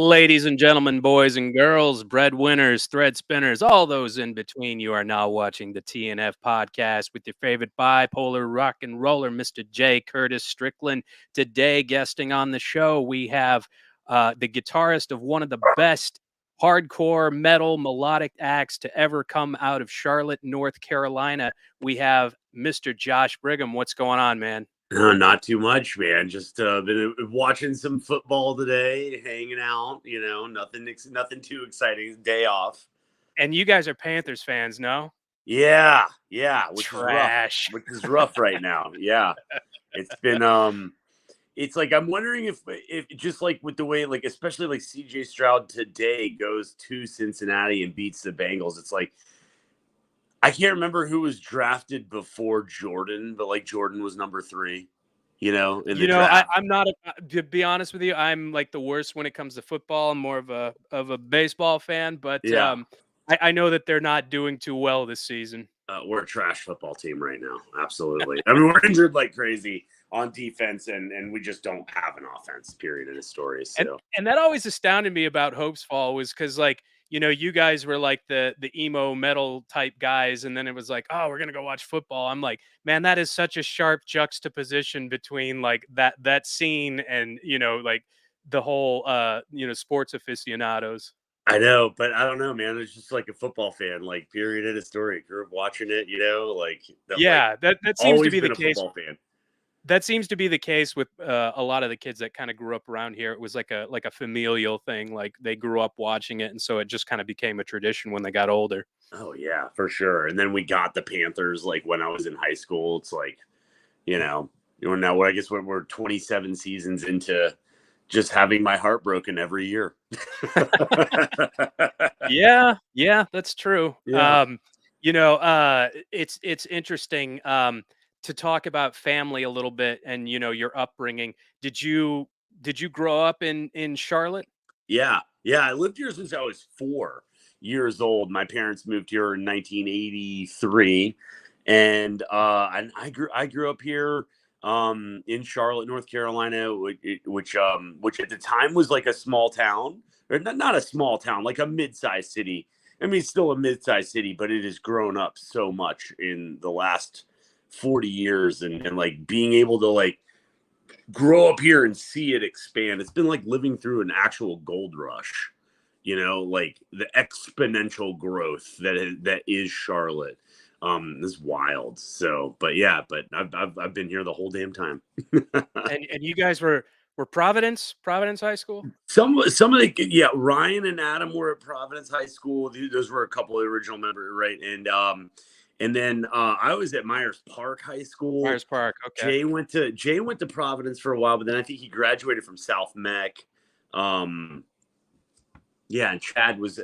Ladies and gentlemen, boys and girls, breadwinners, thread spinners, all those in between, you are now watching the TNF podcast with your favorite bipolar rock and roller, Mr. J. Curtis Strickland. Today, guesting on the show, we have the guitarist of one of the best hardcore metal melodic acts to ever come out of Charlotte, North Carolina. We have Mr. Josh Brigham. What's going on, man? Not too much, man. Just been watching some football today, hanging out. Nothing too exciting. Day off. And you guys are Panthers fans, no? Yeah, which Trash. is rough. Which is rough right now. Yeah, it's been it's like I'm wondering if just like with the way especially like CJ Stroud today goes to Cincinnati and beats the Bengals. It's like I can't remember who was drafted before Jordan, but like Jordan was number 3, in the draft. I'm not to be honest with you, I'm like the worst when it comes to football. I'm more of a baseball fan, but Yeah. I know that they're not doing too well this season. We're a trash football team right now. Absolutely. I mean, we're injured like crazy on defense, and we just don't have an offense, period, in the story. So. And that always astounded me about HOPESFALL was because you guys were like the emo metal type guys, and then it was like, oh, we're gonna go watch football. I'm like, man, that is such a sharp juxtaposition between like that scene and like the whole sports aficionados. I know, but I don't know, man. It's just like a football fan, like period in a story. Grew up watching it, that seems to be the case. Football fan. That seems to be the case with a lot of the kids that kind of grew up around here. It was like a familial thing. Like they grew up watching it, and so it just kind of became a tradition when they got older. Oh yeah, for sure. And then we got the Panthers like when I was in high school. It's like, now I guess we're 27 seasons into just having my heart broken every year. Yeah, that's true. Yeah. It's interesting to talk about family a little bit and your upbringing. Did you grow up in Charlotte? Yeah. I lived here since I was 4 years old. My parents moved here in 1983, and I grew up here in Charlotte, North Carolina, which at the time was like a small town, or not a small town, like a mid-sized city. I mean, it's still a mid-sized city, but it has grown up so much in the last 40 years, and like being able to like grow up here and see it expand. It's been like living through an actual gold rush, like the exponential growth that is Charlotte. Is wild. So, but I've been here the whole damn time. and you guys were Providence High School? Some of the Ryan and Adam were at Providence High School. Those were a couple of original members, right? And then I was at Myers Park High School. Myers Park, okay. Jay went to Providence for a while, but then I think he graduated from South Mech. Yeah, and Chad is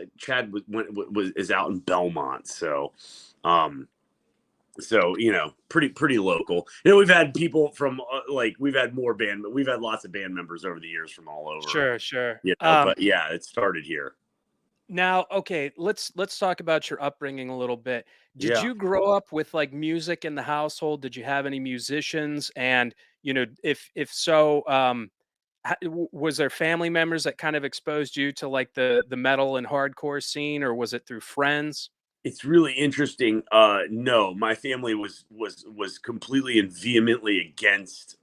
out in Belmont, so pretty local. We've had people from we've had lots of band members over the years from all over. Sure. But yeah, it started here. Now, okay, let's talk about your upbringing a little bit. Did you grow up with like music in the household? Did you have any musicians? And if so, was there family members that kind of exposed you to like the metal and hardcore scene, or was it through friends? It's really interesting. No, my family was completely and vehemently against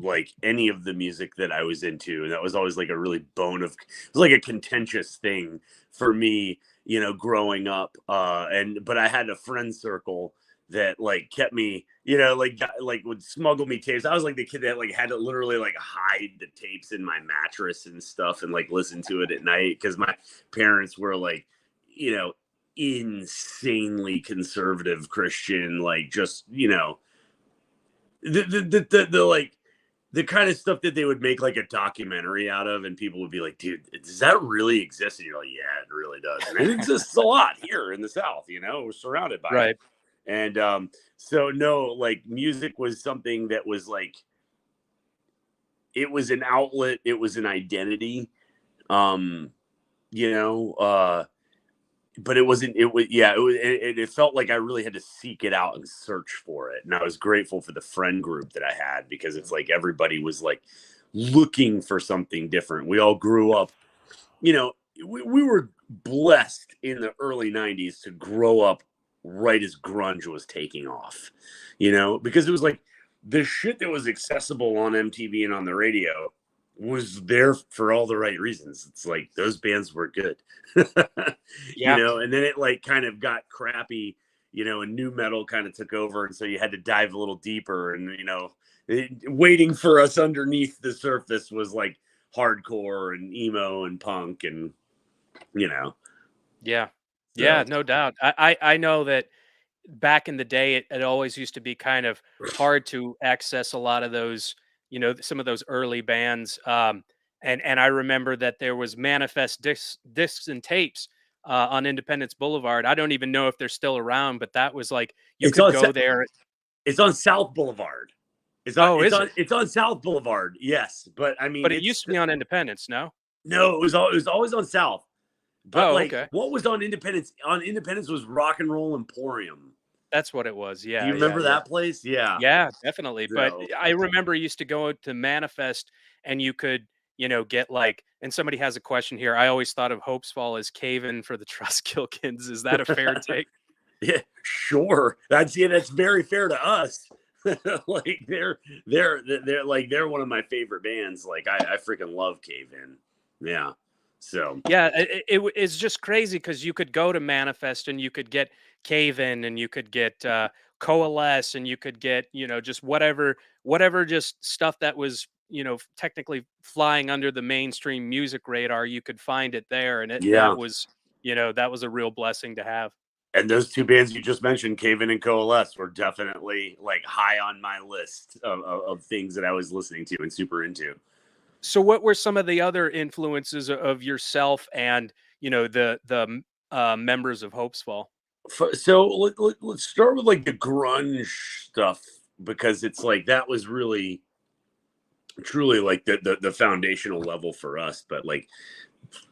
like any of the music that I was into, and that was always like a really it was like a contentious thing for me, growing up. But I had a friend circle that like kept me, would smuggle me tapes. I was like the kid that like had to literally like hide the tapes in my mattress and stuff and like listen to it at night because my parents were like, insanely conservative Christian, like just the kind of stuff that they would make like a documentary out of, and people would be like, dude, does that really exist? And you're like, yeah, it really does. And it exists a lot here in the South, we're surrounded by it. And so no, like music was something that was like, it was an outlet, it was an identity, but it wasn't, it felt like I really had to seek it out and search for it. And I was grateful for the friend group that I had, because it's like everybody was like looking for something different. We all grew up, you know, we were blessed in the early 90s to grow up right as grunge was taking off, because it was like the shit that was accessible on MTV and on the radio was there for all the right reasons. It's like those bands were good, Yeah. and then it like kind of got crappy, and new metal kind of took over. And so you had to dive a little deeper and, waiting for us underneath the surface was like hardcore and emo and punk and, Yeah. Yeah, so no doubt. I know that back in the day, it always used to be kind of hard to access a lot of those, some of those early bands. And I remember that there was Manifest discs and tapes on Independence Boulevard. I don't even know if they're still around, but that was like you it's could on go there. it's on South Boulevard. It's on Oh, it's is on it? it's on South Boulevard. Yes, but I mean But it used to be on Independence, no? no, it was always on South. But Oh, like okay. what was on Independence? On Independence was Rock and Roll Emporium. That's what it was. Do you Yeah, yeah, remember yeah. that place? Yeah. Yeah, definitely. But So I remember I used to go to Manifest and you could, get like, and somebody has a question here. I always thought of Hopesfall as Cave In for the Trustkilkins. Is that a fair take? yeah, sure. That's very fair to us. Like they're one of my favorite bands. Like I freaking love Cave In. Yeah. So Yeah, it's just crazy because you could go to Manifest and you could get Cave In and you could get Coalesce and you could get, just whatever just stuff that was, technically flying under the mainstream music radar, you could find it there. And that yeah. was, that was a real blessing to have. And those two bands you just mentioned, Cave In and Coalesce, were definitely like high on my list of things that I was listening to and super into. So what were some of the other influences of yourself and, the members of Hopesfall? So let's start with like the grunge stuff because it's like that was really truly like the foundational level for us. But like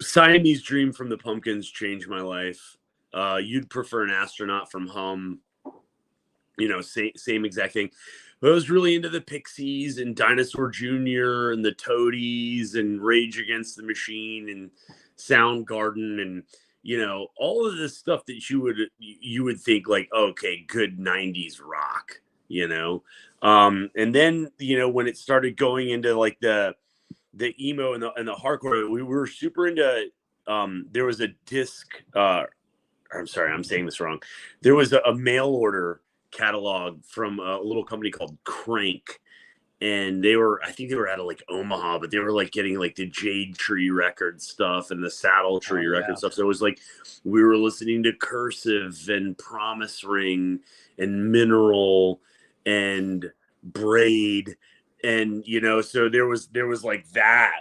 Siamese Dream from the Pumpkins changed my life. You'd Prefer an Astronaut from Hum, same exact thing. But I was really into the Pixies and Dinosaur Jr. and the Toadies and Rage Against the Machine and Soundgarden and all of this stuff that you would think like, okay, good 90s rock, and then when it started going into like the emo and the hardcore, we were super into there was a disc I'm sorry, I'm saying this wrong. There was a mail order catalog from a little company called Crank, and I think they were out of like Omaha, but they were like getting like the Jade Tree record stuff and the Saddle Oh Tree yeah. record stuff. So it was like we were listening to Cursive and Promise Ring and Mineral and Braid, and so there was like that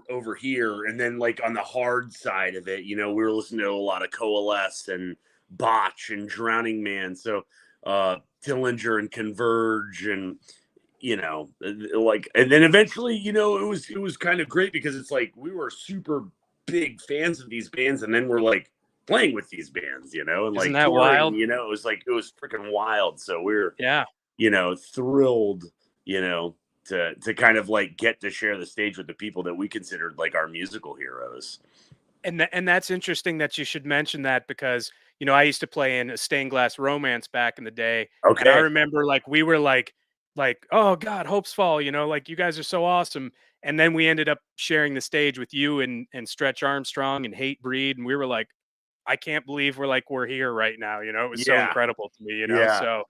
over here. And then like on the hard side of it, we were listening to a lot of Coalesce and Botch and Drowning Man. So Dillinger and Converge and like, and then eventually, it was kind of great because it's like we were super big fans of these bands, and then we're like playing with these bands, and Isn't like that touring, wild? it was freaking wild. So we're Yeah. thrilled, to kind of like get to share the stage with the people that we considered like our musical heroes. And that's interesting that you should mention that because, I used to play in a Stained Glass Romance back in the day, and I Okay. remember like we were like, "Oh god, Hopes Fall," like you guys are so awesome. And then we ended up sharing the stage with you and Stretch Armstrong and Hate Breed, and we were like, I can't believe we're here right now. It was so Yeah. incredible to me. Yeah. So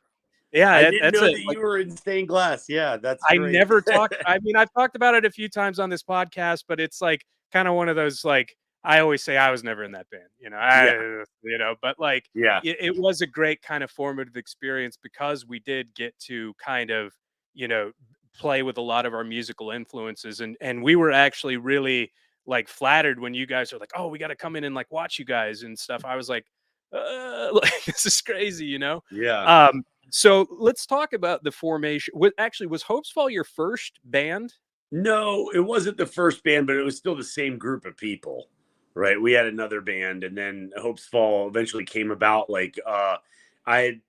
yeah, I didn't that's know a that like you were in stained glass. Yeah, that's I great. never talked. I mean, I've talked about it a few times on this podcast, but it's like kind of one of those like I always say I was never in that band, Yeah. but like Yeah. it was a great kind of formative experience because we did get to kind of, you know, play with a lot of our musical influences and we were actually really like flattered when you guys are like, "Oh, we got to come in and like watch you guys and stuff." I was like, like this is crazy, Yeah. So let's talk about the formation. Was Hopesfall your first band? No, it wasn't the first band, but it was still the same group of people, right? We had another band, and then Hopes Fall eventually came about. Like, I had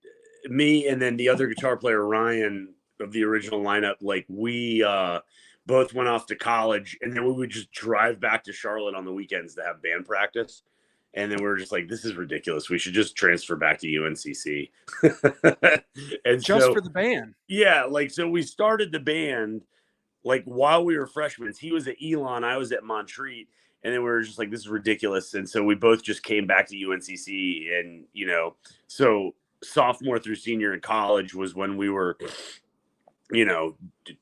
me and then the other guitar player Ryan of the original lineup. Like, we both went off to college, and then we would just drive back to Charlotte on the weekends to have band practice. And then we were just like, this is ridiculous. We should just transfer back to UNCC. And Just so, for the band. yeah, like, so we started the band like while we were freshmen. He was at Elon, I was at Montreat. And then we were just like, this is ridiculous. And so we both just came back to UNCC. And, so sophomore through senior in college was when we were,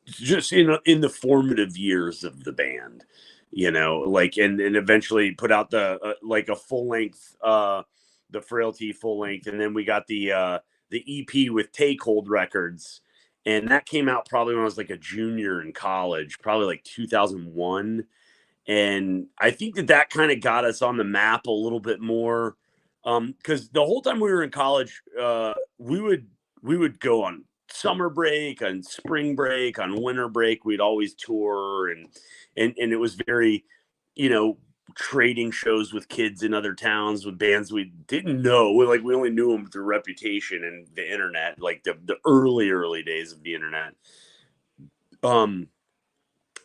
just in the formative years of the band, like, and eventually put out the like a full length, the Frailty full length, and then we got the EP with Take Hold Records, and that came out probably when I was like a junior in college, probably like 2001. And I think that kind of got us on the map a little bit more, because the whole time we were in college, we would go on summer break, on spring break, on winter break. We'd always tour, and it was very, you know, trading shows with kids in other towns with bands we didn't know. We only knew them through reputation and the internet, like the early days of the internet. Um,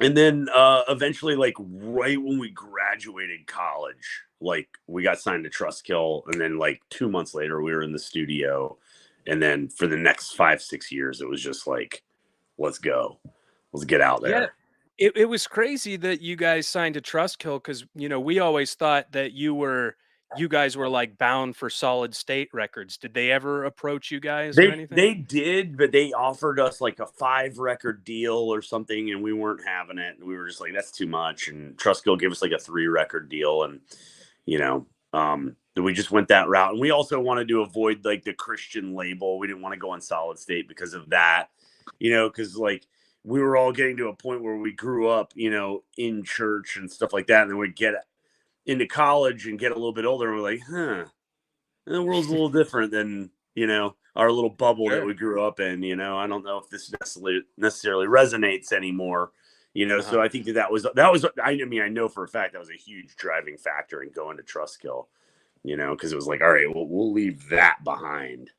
and then eventually, like right when we graduated college, like we got signed to Trustkill, and then like 2 months later, we were in the studio. And then for the next 5-6 years, it was just like, let's go, let's get out Yeah. there. It was crazy that you guys signed to Trustkill because, we always thought that you guys were, like, bound for Solid State Records. Did they ever approach you guys or anything? They did, but they offered us like a 5 record deal or something, and we weren't having it. And we were just like, that's too much. And Trustkill gave us like a 3 record deal, and you know, we just went that route. And we also wanted to avoid like the Christian label. We didn't want to go on Solid State because of that, because like we were all getting to a point where we grew up, in church and stuff like that, and then we'd get into college and get a little bit older, and we're like, the world's a little different than our little bubble that Sure. we grew up in. I don't know if this necessarily resonates anymore. Uh-huh. So I think that was I mean, I know for a fact that was a huge driving factor in going to Trustkill, because it was like, all right, we'll leave that behind.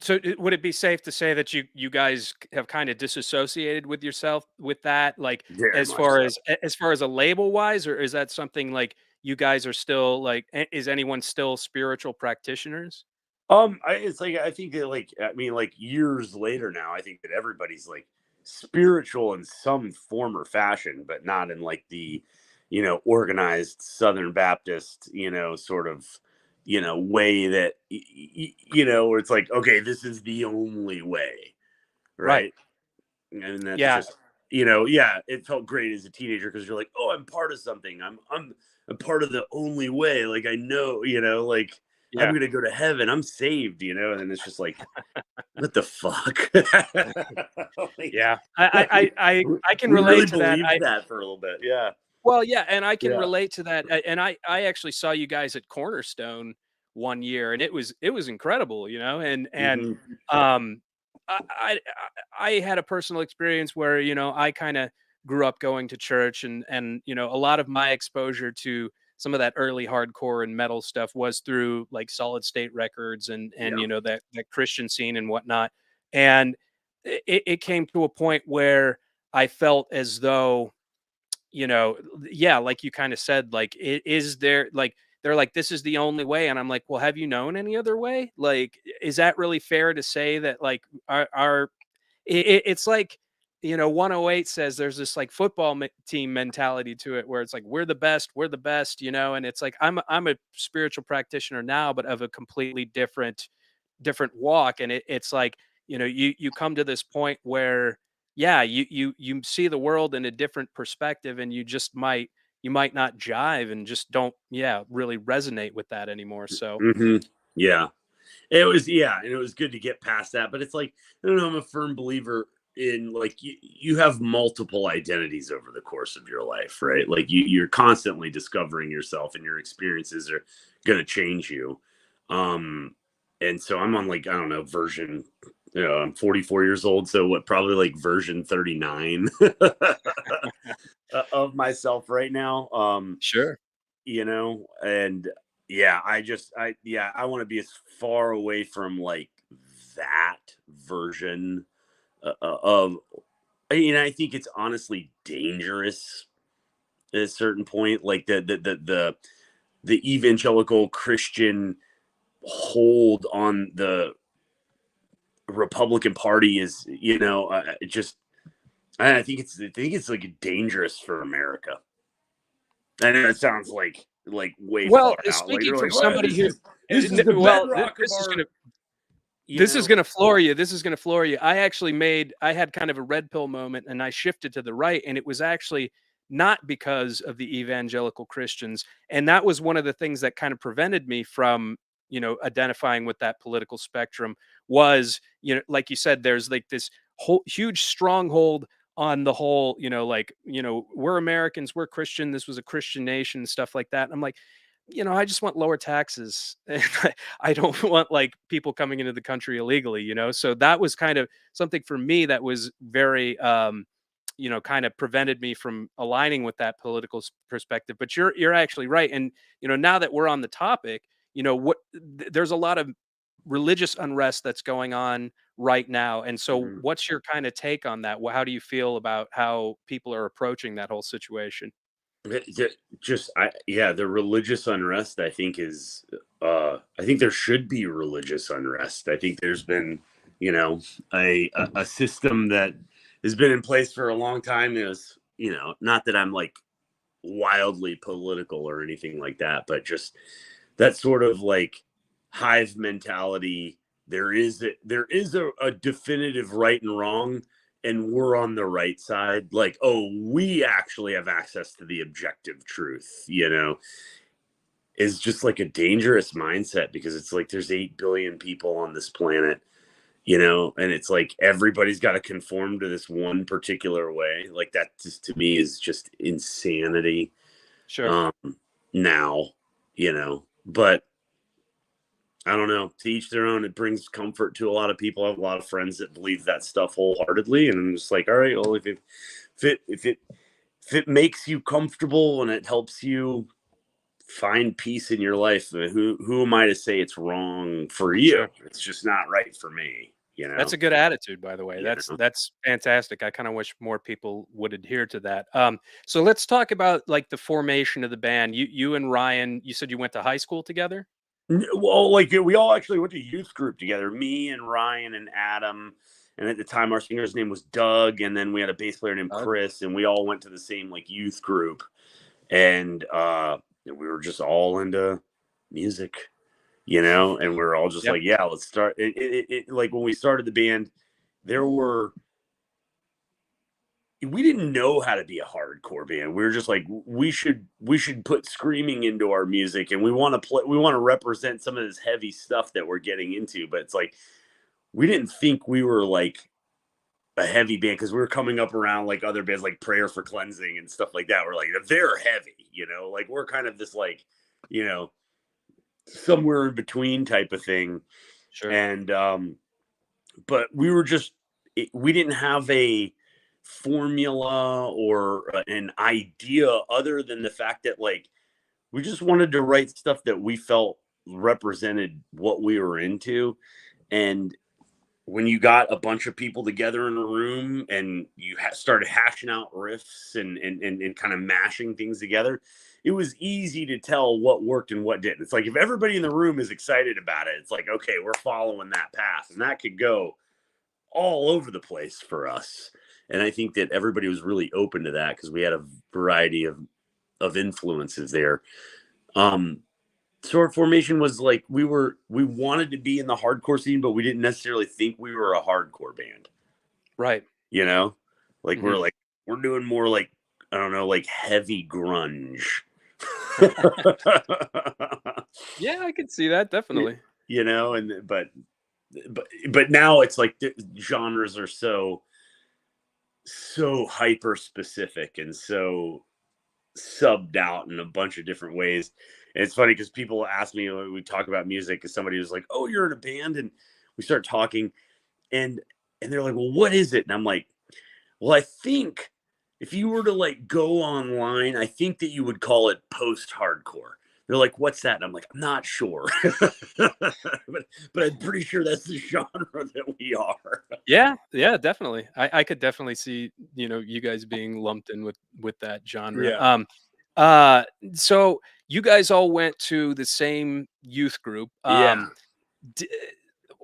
So, would it be safe to say that you guys have kinda disassociated with yourself with that, like, Very as much far so. as as far as a label-wise, or is that something, like, you guys are still, like is anyone still spiritual practitioners? It's like, I think that, like, I mean, like, years later now, I think that everybody's like spiritual in some form or fashion, but not in like the, organized Southern Baptist, sort of, way that, where it's like, okay, this is the only way, Right. right? And that's Yeah. just, yeah, it felt great as a teenager because you're like, oh, I'm part of something. I'm a part of the only way. Like, I know, like, I'm Yeah. gonna go to heaven. I'm saved, and it's just like, what the fuck? Like, Yeah. I can we really relate to that. believed that for a little bit. Yeah. Well, yeah, and I can Yeah. relate to that, and I actually saw you guys at Cornerstone one year, and it was incredible, and, Hmm. um, I I I had a personal experience where, I kinda grew up going to church and, a lot of my exposure to some of that early hardcore and metal stuff was through, like, Solid State Records and, Yeah. that Christian scene and whatnot, and it came to a point where I felt as though yeah, like you kind of said, like, is there like they're like, this is the only way. And I'm like, well, have you known any other way? Like, is that really fair to say that, like, it's like, 108 says there's this like football team mentality to it where it's like, we're the best, and it's like, I'm a spiritual practitioner now, but of a completely different walk. And it's like, you come to this point where, yeah, you see the world in a different perspective, and you might not jive and just don't, yeah, really resonate with that anymore. So Hmm. Yeah. Yeah, and it was good to get past that. But it's like, I don't know, I'm a firm believer in like, you have multiple identities over the course of your life, right? Like, you're constantly discovering yourself, and your experiences are going to change you. Um, and so I'm on, like, I don't know, version. I'm 44 years old, so what? Probably like version 39 of myself right now. sure. And yeah, I want to be as far away from like that version of I think it's honestly dangerous at a certain point. Like the evangelical Christian hold on the Republican Party is, just I think it's like dangerous for America. I know it sounds like way Well, far out. Like speaking they're from like, well, somebody this who, is this is the well, bedrock of our, this is gonna floor you. This is gonna floor you. I had kind of a red pill moment, and I shifted to the right, and it was actually not because of the evangelical Christians, and that was one of the things that kind of prevented me from, identifying with that political spectrum. Was, like you said, there's like this whole huge stronghold on the whole, we're Americans, we're Christian, this was a Christian nation, stuff like that. And I'm like, I just want lower taxes. I don't want like people coming into the country illegally. So that was kind of something for me that was very, kind of prevented me from aligning with that political perspective. But you're actually right. And now that we're on the topic, there's a lot of religious unrest that's going on right now. And so, Mhm. what's your kind of take on that? How do you feel about how people are approaching that whole situation? Just yeah, the religious unrest I think is I think there should be religious unrest. I think there's been, you know, a system that has been in place for a long time. Is, not that I'm like wildly political or anything like that, but just that sort of like hive mentality. There is a definitive right and wrong, and we're on the right side. Like, oh, we actually have access to the objective truth. Is just like a dangerous mindset, because it's like there's 8 billion people on this planet. And it's like everybody's got to conform to this one particular way. Like that, just to me, is just insanity. Sure. um Now, but I don't know, to each their own. It brings comfort to a lot of people. I have a lot of friends that believe that stuff wholeheartedly, and I'm just like, all right, well, if it makes you comfortable and it helps you find peace in your life, who am I to say it's wrong for you? Sure. It's just not right for me, That's a good attitude, by the way. you That's know. that's fantastic. I kind of wish more people would adhere to that. So let's talk about like the formation of the band. You and Ryan, you said you went to high school together? Well, like we all actually went to youth group together. Me and Ryan and Adam, and at the time our singer's name was Doug, and then we had a bass player named Uh, Chris, and we all went to the same like youth group, and we were just all into music, and we were all just yep. like, yeah, let's start. Like when we started the band, there were we didn't know how to be a hardcore band. We were just like, we should put screaming into our music, and we want to represent some of this heavy stuff that we're getting into. But it's like we didn't think we were like a heavy band, because we were coming up around like other bands like Prayer for Cleansing and stuff like that. We're like, they're heavy, like we're kind of this like, you know, somewhere in between type of thing. Sure. And but we were just we didn't have a formula or an idea, other than the fact that like we just wanted to write stuff that we felt represented what we were into. And when you got a bunch of people together in a room and you started hashing out riffs and kind of mashing things together, it was easy to tell what worked and what didn't. It's like if everybody in the room is excited about it, it's like, okay, we're following that path, and that could go all over the place for us. And I think that everybody was really open to that, because we had a variety of influences there. Um, so our formation was like we wanted to be in the hardcore scene, but we didn't necessarily think we were a hardcore band. Right. You know, like Hmm. we're doing more like, I don't know, like heavy grunge. Yeah, I could see that definitely. And but now it's like the genres are so hyper specific and so subbed out in a bunch of different ways. And it's funny because people ask me when we talk about music, because somebody was like, "Oh, you're in a band," and we start talking, and they're like, "Well, what is it?" And I'm like, "Well, I think if you were to like go online, I think that you would call it post-hardcore." They're like, "What's that?" And I'm like, "I'm not sure." but I'm pretty sure that's the genre that we are. Yeah, yeah, definitely. I could definitely see, you guys being lumped in with that genre. Yeah. Uh, so you guys all went to the same youth group. Yeah. D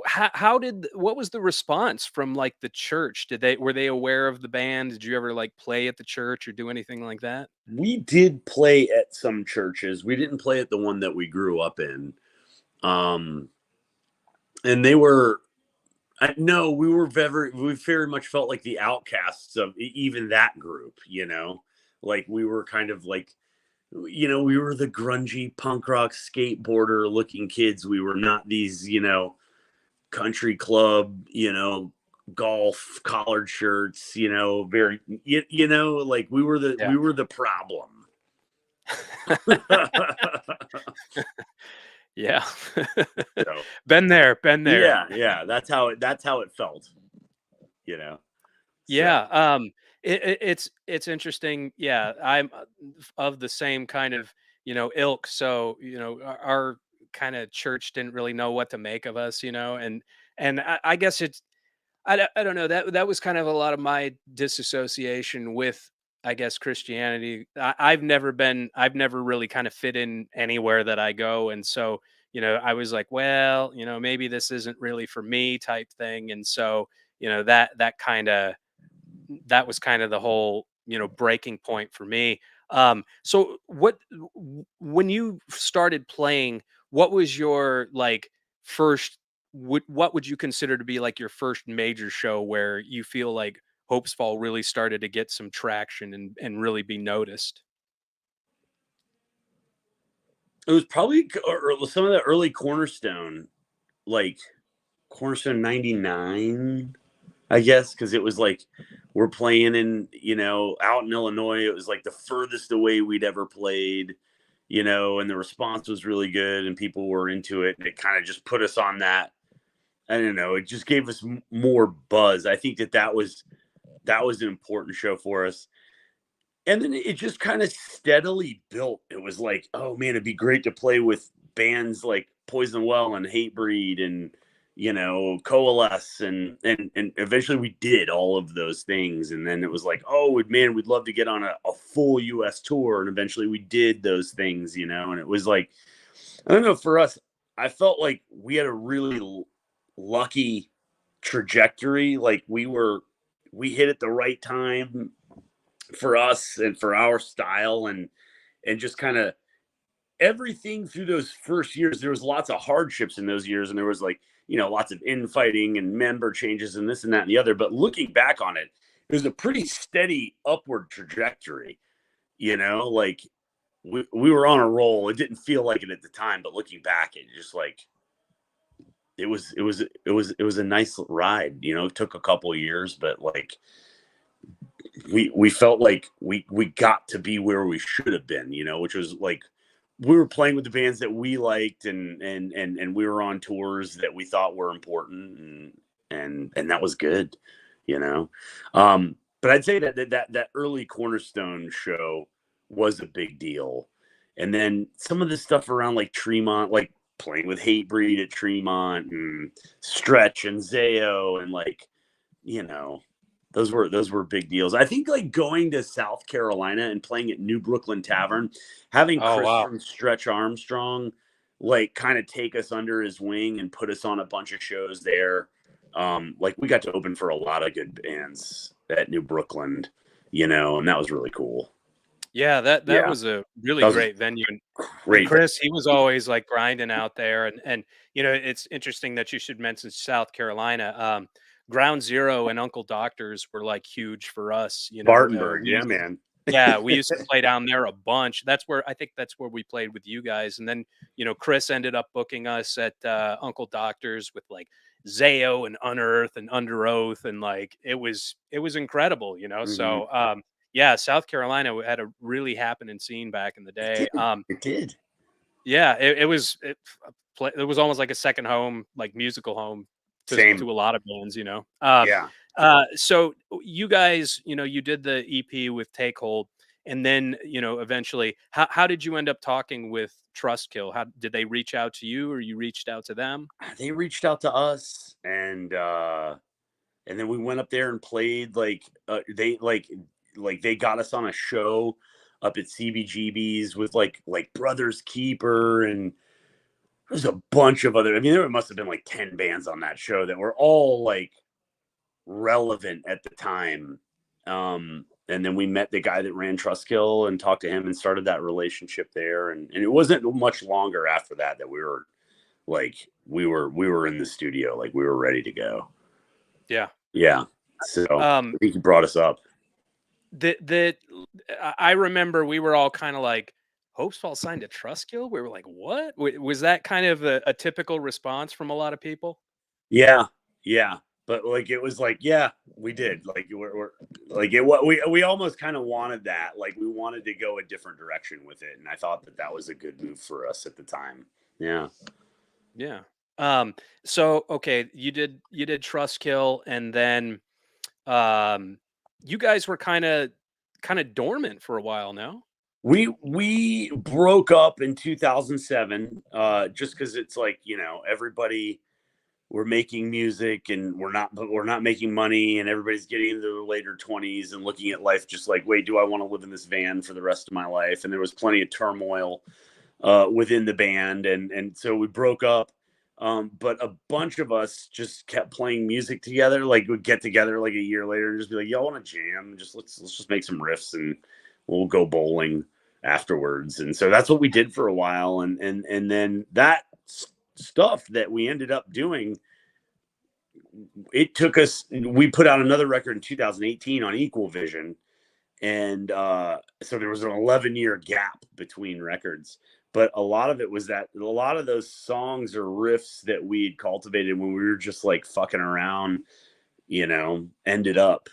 how did what was the response from, like, the church? Were they aware of the band? Did you ever, like, play at the church or do anything like that? We did play at some churches. We didn't play at the one that we grew up in. Um, and they were no, we very much felt like the outcasts of even that group, you know? Like we were kind of like, we were the grungy punk rock skateboarder looking kids. We were not these, country club, golf collared shirts, very, like Yeah. we were the problem. Yeah. So Been there, been there. yeah, yeah, that's how it felt, you know. So Yeah, it's interesting. Yeah, I'm of the same kind of ilk. So our kind of church didn't really know what to make of us, and I guess it's I don't know that was kind of a lot of my disassociation with I guess Christianity. I've never really kind of fit in anywhere that I go, and so I was like, well, maybe this isn't really for me type thing, and so that was kind of the whole breaking point for me. So when you started playing, what was your like first what would you consider to be like your first major show where you feel like Hopesfall really started to get some traction and really be noticed? it was probably some of the early Cornerstone, like Cornerstone 99, I guess, because it was like we're playing in, out in Illinois. It was like the furthest away we'd ever played, and the response was really good and people were into it. And it kind of just put us on that. I don't know. It just gave us more buzz. I think that was an important show for us. And then it just kind of steadily built. It was like, oh man, it'd be great to play with bands like Poison Well and Hatebreed and Coalesce and eventually we did all of those things. And then it was like, oh man, we'd love to get on a full US tour. And eventually we did those things, and it was like, I don't know, for us, I felt like we had a really lucky trajectory. Like we hit at the right time for us and for our style and just kind of everything through those first years. There was lots of hardships in those years, and there was like lots of infighting and member changes and this and that and the other. But looking back on it, it was a pretty steady upward trajectory. Like we were on a roll. It didn't feel like it at the time, but looking back, it just like it was a nice ride. It took a couple years, but like we felt like we got to be where we should have been, which was like we were playing with the bands that we liked and we were on tours that we thought were important and that was good, you know. But I'd say that early Cornerstone show was a big deal. And then some of the stuff around like Tremont, like playing with Hatebreed at Tremont and Stretch and Zayo and like, you know, those were big deals. I think like going to South Carolina and playing at New Brooklyn Tavern, having Oh Chris wow. from Stretch Armstrong like kind of take us under his wing and put us on a bunch of shows there. Like we got to open for a lot of good bands at New Brooklyn, and that was really cool. Yeah, that Yeah, was a really that was a great venue, and great. Chris, he was always, like, grinding out there, and it's interesting that you should mention South Carolina. Ground Zero and Uncle Doctors were, like, huge for us, Spartanburg, we yeah, used man. yeah, we used to play down there a bunch. I think that's where we played with you guys, and then, Chris ended up booking us at, Uncle Doctors with, like, Zayo and Unearth and Under Oath, and, like, it was incredible, Mhm. so, yeah, South Carolina had a really happening scene back in the It day. did. It did. Yeah, it was almost like a second home, like musical home Same. to a lot of bands, Yeah. So you guys, you did the EP with Take Hold, And then, eventually, how did you end up talking with Trustkill? How did they reach out to you, or you reached out to them? They reached out to us, and then we went up there and played. They got us on a show up at CBGB's with like Brothers Keeper, and there's a bunch of other. I mean, there must have been like 10 bands on that show that were all like relevant at the time. And then we met the guy that ran Trustkill and talked to him and started that relationship there. And it wasn't much longer after that we were we were in the studio, like we were ready to go. Yeah. Yeah. So I think he brought us up. I remember we were all kind of like, Hopesfall signed to Trustkill. We were like, what? Was that kind of a typical response from a lot of people? Yeah. Yeah. But like it was like, yeah, we did. Like we're like it. What we almost kind of wanted that. Like we wanted to go a different direction with it, and I thought that was a good move for us at the time. Yeah. Yeah. So okay, you did Trustkill, and then you guys were kind of dormant for a while now. We broke up in 2007, just because it's like everybody, we're making music and we're not making money, and everybody's getting into their later 20s and looking at life just like, wait, do I want to live in this van for the rest of my life? And there was plenty of turmoil within the band, and so we broke up. But a bunch of us just kept playing music together. Like we'd get together like a year later and just be like, y'all want to jam? Just let's just make some riffs and we'll go bowling afterwards. And so that's what we did for a while. And then that stuff that we ended up doing, it took us, we put out another record in 2018 on Equal Vision. And so there was an 11-year gap between records. But a lot of it was that a lot of those songs or riffs that we had cultivated when we were just like fucking around, ended up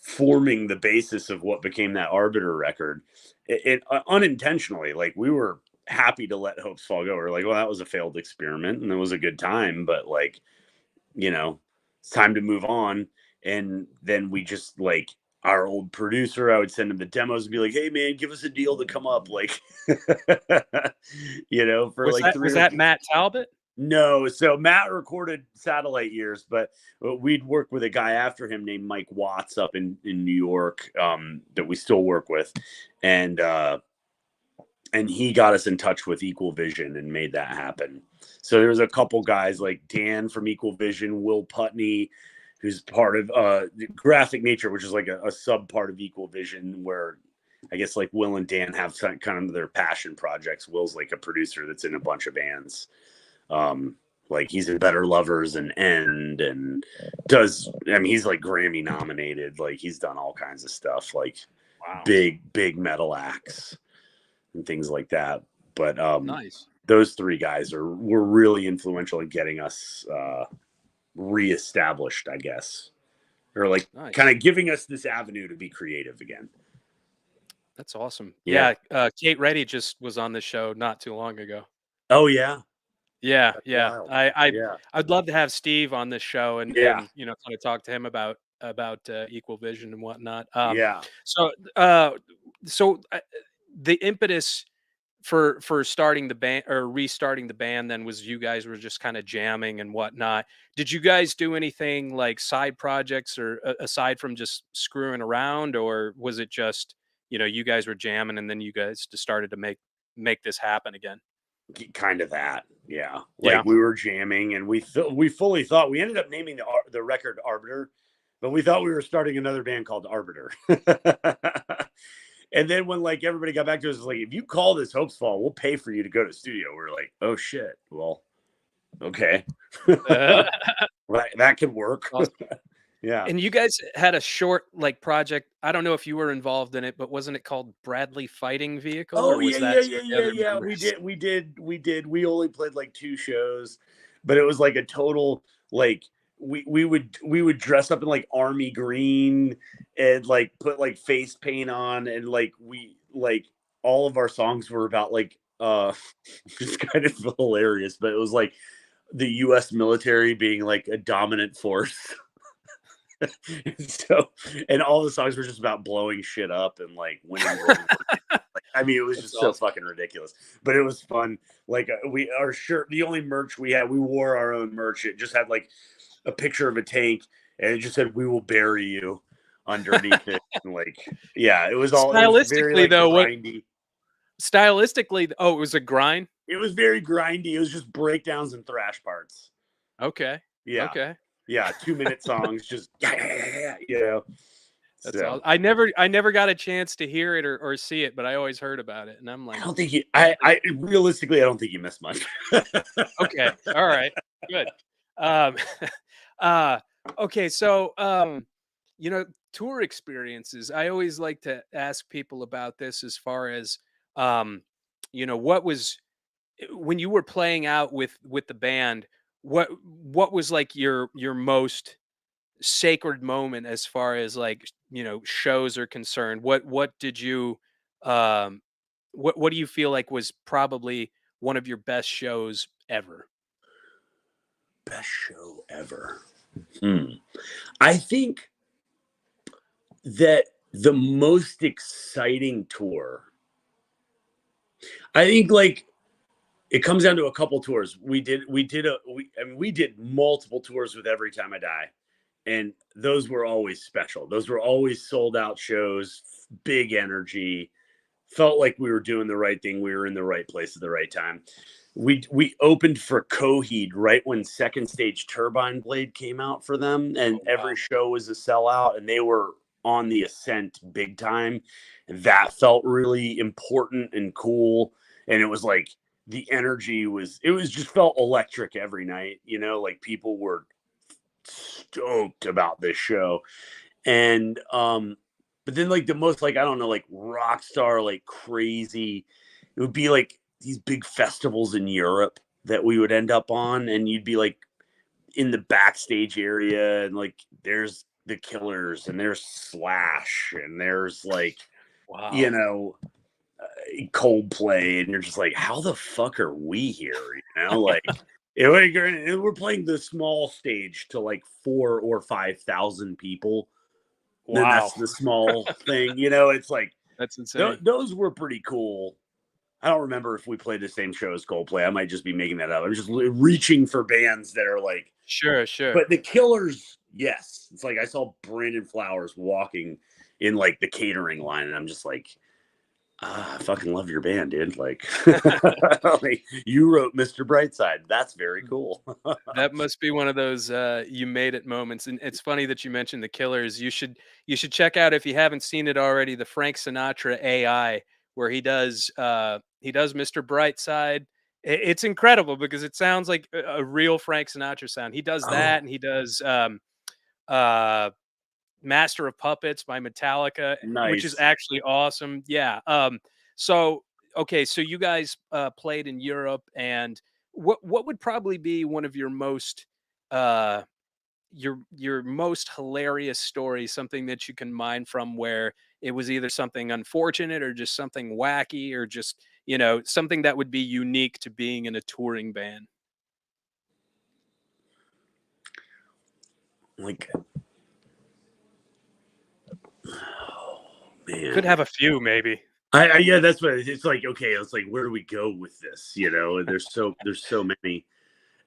forming the basis of what became that Arbiter record. It unintentionally, like we were happy to let HOPESFALL go. We're like, well, that was a failed experiment and it was a good time, but like, it's time to move on. And then we just like, our old producer, I would send him the demos and be like, hey man, give us a deal to come up. Like, for Was like that was that Matt Talbot? No. So Matt recorded Satellite Years, but we'd work with a guy after him named Mike Watts up in New York, that we still work with. And he got us in touch with Equal Vision and made that happen. So there was a couple guys like Dan from Equal Vision, Will Putney, who's part of Graphic Nature, which is like a sub part of Equal Vision, where I guess like Will and Dan have kind of their passion projects. Will's like a producer that's in a bunch of bands. Like he's in Better Lovers and End, and he's like Grammy nominated. Like he's done all kinds of stuff, like Wow. big metal acts and things like that. But Nice. Those three guys were really influential in getting us reestablished, I guess, or like Nice. kind of giving us this avenue to be creative again. That's awesome. Yeah. Kate Reddy just was on the show not too long ago. Oh yeah. Yeah. That's Yeah. wild. I'd love to have Steve on this show and kind of talk to him about Equal Vision and whatnot. So the impetus for starting the band or restarting the band then was you guys were just kind of jamming and whatnot. Did you guys do anything like side projects or aside from just screwing around, or was it just you guys were jamming and then you guys just started to make this happen again? Kind of that. Yeah. Like we were jamming and we fully thought, we ended up naming the record Arbiter, but we thought we were starting another band called Arbiter. And then when like everybody got back to us, it was like, if you call this HOPESFALL, we'll pay for you to go to studio. We're like, oh shit. Well, okay. That could work. Awesome. Yeah. And you guys had a short like project. I don't know if you were involved in it, but wasn't it called Bradley Fighting Vehicle? Oh or was yeah. We did. We only played like 2 shows, but it was like a total like we would dress up in like army green and like put like face paint on, and like all of our songs were about like it's kind of hilarious, but it was like the US military being like a dominant force. So, and all the songs were just about blowing shit up and like winning World War II. Like, I mean, it was That's just so awesome. fucking ridiculous, but it was fun. Like our shirt, the only merch we had, we wore our own merch. It just had like a picture of a tank, and it just said "We will bury you" underneath it. And like, yeah, it was very Stylistically, like though, what grindy. stylistically? Oh, it was a grind. It was very grindy. It was just breakdowns and thrash parts. Okay, Yeah, okay. yeah, 2 minute songs, just yeah, you know. That's all. So I never got a chance to hear it or see it, but I always heard about it, and I'm I like, don't think you. that's pretty I realistically, I don't think you missed much. okay. All right. Good. Um, uh, okay. So, tour experiences. I always like to ask people about this as far as, um, what was when you were playing out with the band. What was like your most sacred moment as far as like shows are concerned? What did you um what do you feel like was probably one of your best shows ever? Best show ever. Hmm. I think that the most exciting tour. I think like it comes down to a couple tours. I mean, we did multiple tours with Every Time I Die, and those were always special. Those were always sold out shows, big energy. Felt like we were doing the right thing. We were in the right place at the right time. We opened for Coheed right when Second Stage Turbine Blade came out for them, and Oh wow. every show was a sellout, and they were on the ascent big time. And that felt really important and cool. And it was like the energy was it was just felt electric every night, like people were stoked about this show. And but then like the most like I don't know, like rock star, like crazy, it would be like these big festivals in Europe that we would end up on, and you'd be like in the backstage area, and like there's the Killers and there's Slash and there's like you Wow. know Coldplay, and you're just like, how the fuck are we here? Like we're playing the small stage to like 4 or 5 thousand people. Then Wow. that's the small thing, It's like That's insane. those were pretty cool. I don't remember if we played the same show as Coldplay. I might just be making that up. I'm just reaching for bands that are like, Sure, sure. but the Killers, yes. It's like I saw Brandon Flowers walking in like the catering line, and I'm just like, I fucking love your band, dude. Like, like you wrote Mr. Brightside. That's very cool. That must be one of those you made it moments. And it's funny that you mentioned the Killers. You should check out, if you haven't seen it already, the Frank Sinatra AI, where he does Mr. Brightside. It's incredible because it sounds like a real Frank Sinatra sound. He does that, Oh, and he does uh Master of Puppets by Metallica, which is nice. actually awesome. Yeah. So okay, so you guys played in Europe, and what would probably be one of uh your most hilarious stories, something that you can mine from, where it was either something unfortunate or just something wacky, or just something that would be unique to being in a touring band? Like, oh, Could man. have a few, maybe. Yeah, that's what it's like. Okay, it's like, where do we go with this? There's so many,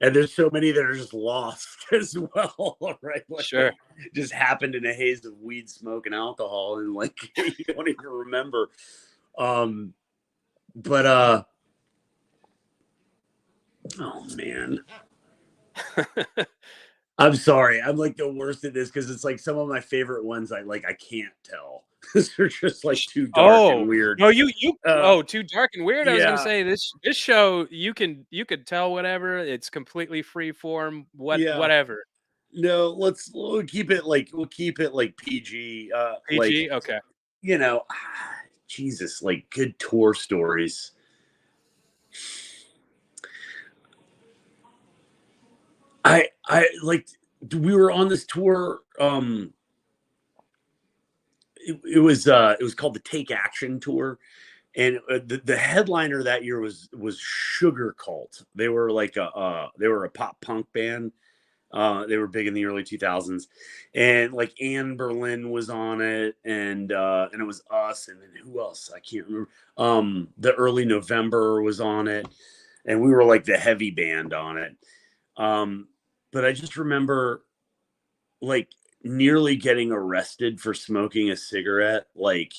and there's so many that are just lost as well, right? Like Sure. they just happened in a haze of weed, smoke, and alcohol, and like you don't even remember. Um, but oh man, I'm sorry. I'm like the worst at this because it's like some of my favorite ones. I can't tell. They're just like too dark and Oh, weird. no, you Uh, oh, too dark and weird? I was gonna yeah, say this show, you could tell whatever, it's completely free form, yeah. whatever. No, we'll keep it like PG. Like PG? Okay. you know, Jesus, like good tour stories. I like we were on this tour. It was called the Take Action Tour, and the headliner that year was Sugar Cult. They were like they were a pop punk band. They were big in the early 2000s, and like Anne Berlin was on it, and it was us, and then who else? I can't remember. The Early November was on it, and we were like the heavy band on it. But I just remember like nearly getting arrested for smoking a cigarette like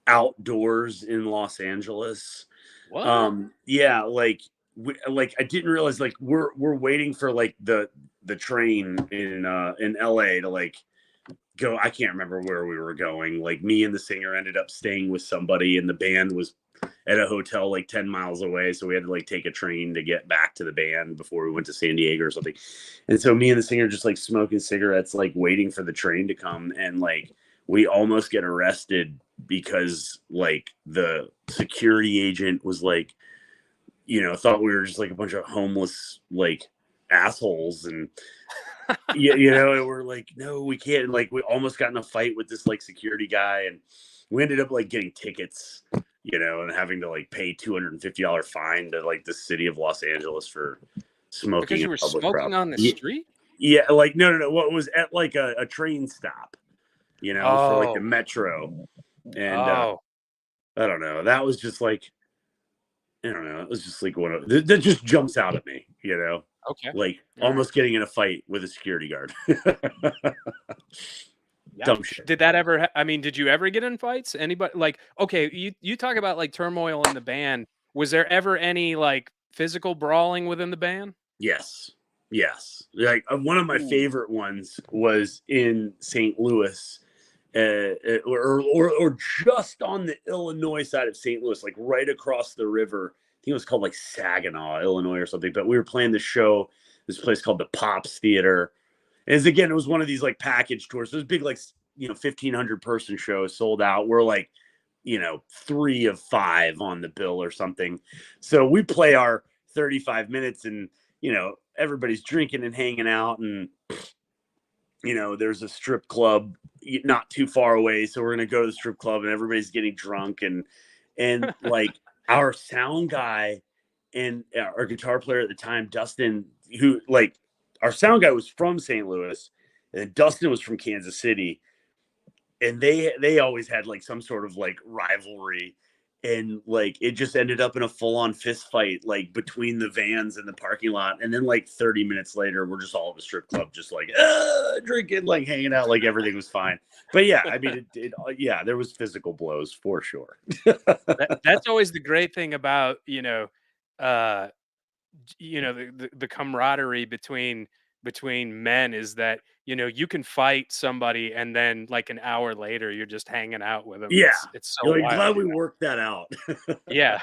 outdoors in Los Angeles. What? Yeah, like I didn't realize like we're waiting for like the train in LA to like go. I can't remember where we were going. Like me and the singer ended up staying with somebody, and the band was at a hotel like 10 miles away, so we had to like take a train to get back to the band before we went to San Diego or something. And so me and the singer just like smoking cigarettes, like waiting for the train to come, and like we almost get arrested because like the security agent was like, thought we were just like a bunch of homeless like assholes, and and we're like, no, we can't. And, like, we almost got in a fight with this like security guy, and we ended up like getting tickets, and having to like pay $250 fine to like the city of Los Angeles for smoking Because you in were public smoking property. on the street? Yeah, like no. What was at like a train stop, for like the Oh, metro, and oh, I don't know. That was just like, I don't know. It was just like one of that just jumps out at me, okay. like All right. almost getting in a fight with a security guard. Dumb Yikes. shit. Did that ever I mean, did you ever get in fights? Anybody like, okay, you talk about like turmoil in the band. Was there ever any like physical brawling within the band? Yes. Yes. Like one of my Ooh. favorite ones was in St. Louis, or just on the Illinois side of St. Louis, like right across the river. I think it was called like Saginaw, Illinois, or something. But we were playing the show, this place called the Pops Theater. And again, it was one of these like package tours. So it was big, like 1,500-person show, sold out. We're like 3 of 5 on the bill or something. So we play our 35 minutes, and everybody's drinking and hanging out, and there's a strip club not too far away, so we're gonna go to the strip club, and everybody's getting drunk, and like our sound guy and our guitar player at the time, Dustin, who like our sound guy was from St. Louis, and Dustin was from Kansas City, and they always had like some sort of like rivalry, and like it just ended up in a full-on fist fight like between the vans in the parking lot, and then like 30 minutes later we're just all at the strip club just like drinking, like hanging out, like everything was fine. But yeah, I mean yeah, there was physical blows for sure. That's always the great thing about, uh the camaraderie between men is that you can fight somebody and then like an hour later you're just hanging out with them. Yeah, It's so you're like, wild. glad we worked that out. Yeah.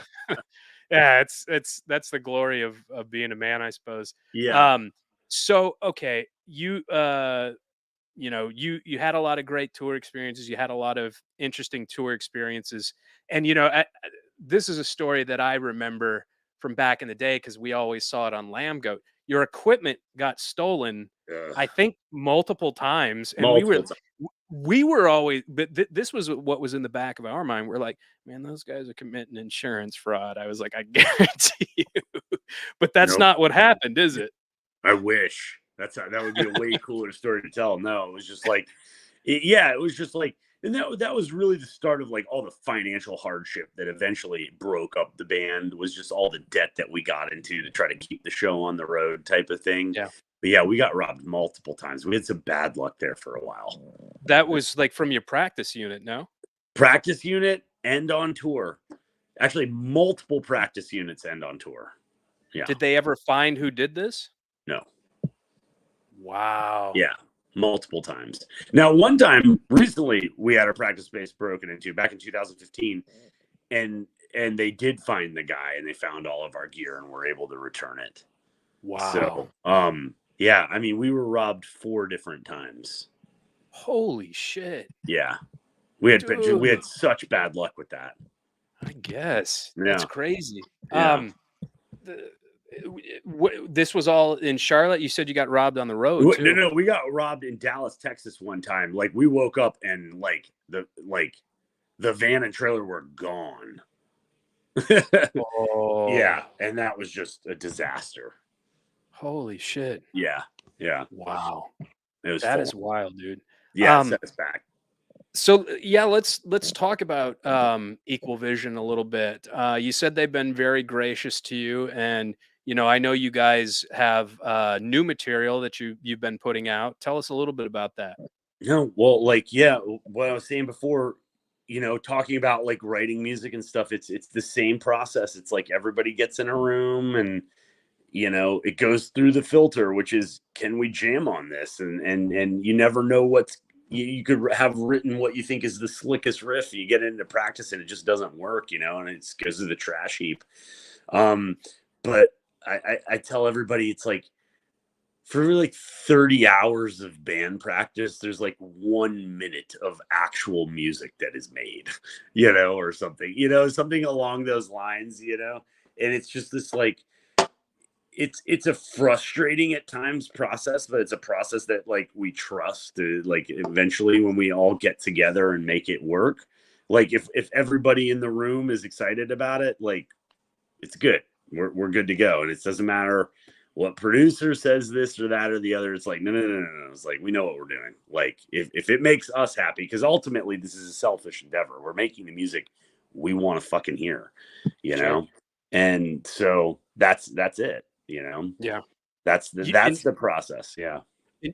Yeah, it's that's the glory of being a man, I suppose. Yeah. So okay, you had a lot of great tour experiences. You had a lot of interesting tour experiences, and this is a story that I remember from back in the day because we always saw it on Lamb Goat. Your equipment got stolen, I think, multiple times, and we were Multiple times. we were always, but this was what was in the back of our mind. We're like, man, those guys are committing insurance fraud. I was like, I guarantee you, but that's Nope. not what happened, is it? I wish that would be a way cooler story to tell. No, it was just like, it was just like, and that was really the start of like all the financial hardship that eventually broke up the band. Was just all the debt that we got into to try to keep the show on the road, type of thing. Yeah. But yeah, we got robbed multiple times. We had some bad luck there for a while. That was like from your practice unit, no? Practice unit and on tour. Actually, multiple practice units end on tour. Yeah. Did they ever find who did this? No. Wow. Yeah. Multiple times. Now, one time recently, we had our practice space broken into back in 2015, and they did find the guy, and they found all of our gear, and were able to return it. Wow. So, yeah, I mean, we were robbed 4 different times. Holy shit. Yeah, we Dude. had such bad luck with that. I guess. Yeah. That's crazy. Yeah. This was all in Charlotte? You said you got robbed on the road too. No, we got robbed in Dallas, Texas one time. Like we woke up and like the van and trailer were gone. Oh. Yeah, and that was just a disaster. Holy shit. Yeah. Yeah, Wow. it was That full. is wild, dude. Yeah, Um, set us back. so yeah, let's talk about Equal Vision a little bit. You said they've been very gracious to you, and I know you guys have new material that you've been putting out. Tell us a little bit about that. No, well, like, yeah, what I was saying before, talking about like writing music and stuff, it's the same process. It's like everybody gets in a room and it goes through the filter, which is, can we jam on this? And you never know you could have written what you think is the slickest riff. You get into practice and it just doesn't work, and it goes to the trash heap. Um, but I tell everybody, it's like, for like 30 hours of band practice, there's like 1 minute of actual music that is made, or something, something along those lines, and it's just this like, it's a frustrating at times process, but it's a process that like we trust to, like, eventually when we all get together and make it work, like if everybody in the room is excited about it, like, it's good. We're good to go. And it doesn't matter what producer says this or that or the other. It's like, no, no, no, no, no. It's like, we know what we're doing. Like, if it makes us happy, because ultimately this is a selfish endeavor. We're making the music we want to fucking hear, you Sure. know? And so that's it, Yeah. that's the process. Yeah.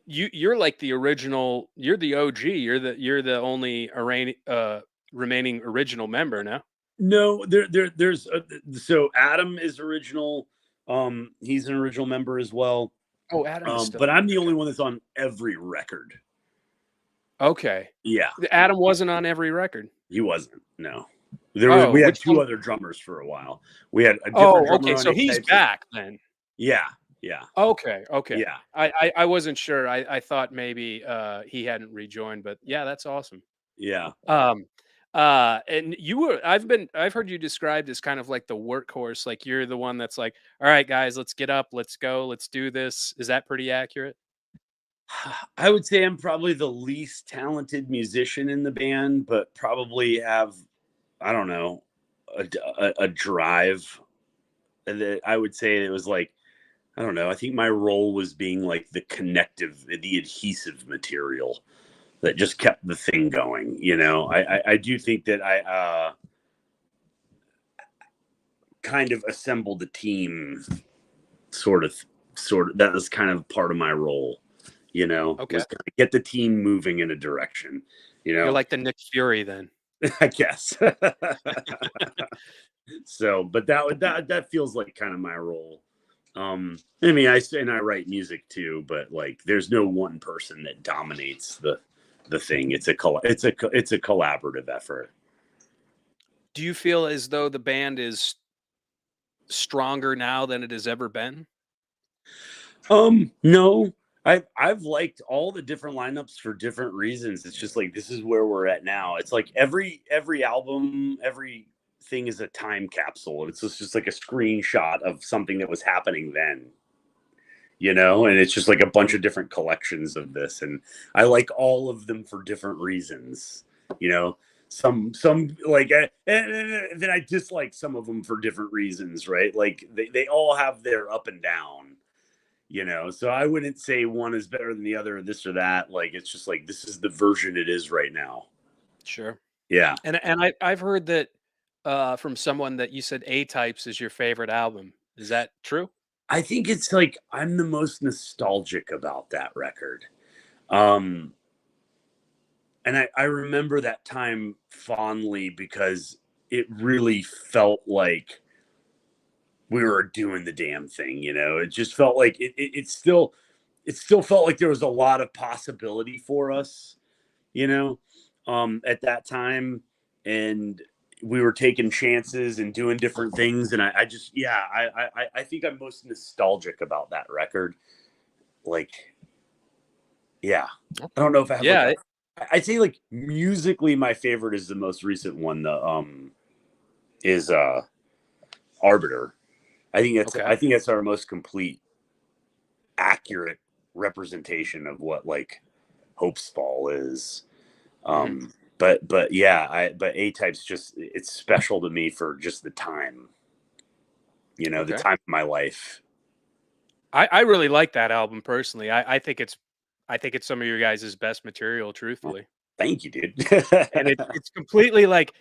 You're like the original. You're the OG. You're the only remaining original member now. No, there's so Adam is original. He's an original member as well. Oh, Adam is still But in. I'm the Okay. only one that's on every record. Okay. Yeah, Adam wasn't on every record. he wasn't. No, Oh, we had which two one? other drummers for a while. We had a different Oh, drummer okay. on So A he's Types. And back then. yeah, yeah, Okay. Okay. yeah, I wasn't sure. I thought maybe he hadn't rejoined, but yeah, that's awesome. yeah. Um, and I've heard you described as kind of like the workhorse, like you're the one that's like, all right, guys, let's get up, let's go, let's do this. Is that pretty accurate? I would say I'm probably the least talented musician in the band, but probably have, I don't know, a drive that I would say it was like, I don't know. I think my role was being like the connective, the adhesive material that just kept the thing going. I do think that I kind of assembled a team, sort of, That was kind of part of my role. Okay. Was kind of get the team moving in a direction. You're like the Nick Fury then. I guess. So, but that feels like kind of my role. I mean, I write music too, but like, there's no one person that dominates the thing. It's a collaborative effort. Do you feel as though the band is stronger now than it has ever been? No, I've liked all the different lineups for different reasons. It's just like, this is where we're at now. It's like every album, everything is a time capsule. It's just like a screenshot of something that was happening then. And it's just like a bunch of different collections of this, and I like all of them for different reasons. you know some like, and then I dislike some of them for different reasons, right? Like, they all have their up and down. So I wouldn't say one is better than the other, or this or that. Like, it's just like, this is the version it is right now. Sure. Yeah. And I've heard that from someone that you said A Types is your favorite album. Is that true? I think it's like, I'm the most nostalgic about that record. um and I remember that time fondly, because it really felt like we were doing the damn thing. It just felt like it still felt like there was a lot of possibility for us, you know, at that time. And we were taking chances and doing different things. And I just, yeah, I think I'm most nostalgic about that record. Like, yeah, I don't know if I have like Yeah. I'd say like musically, my favorite is the most recent one. The is Arbiter. Okay. I think that's our most complete, accurate representation of what like HOPESFALL is. Mhm. But yeah, but A Type's just, it's special to me for just the time, the Okay. time of my life. I really like that album personally. I think it's some of your guys' best material, Well, truthfully. thank you, dude. And it's completely like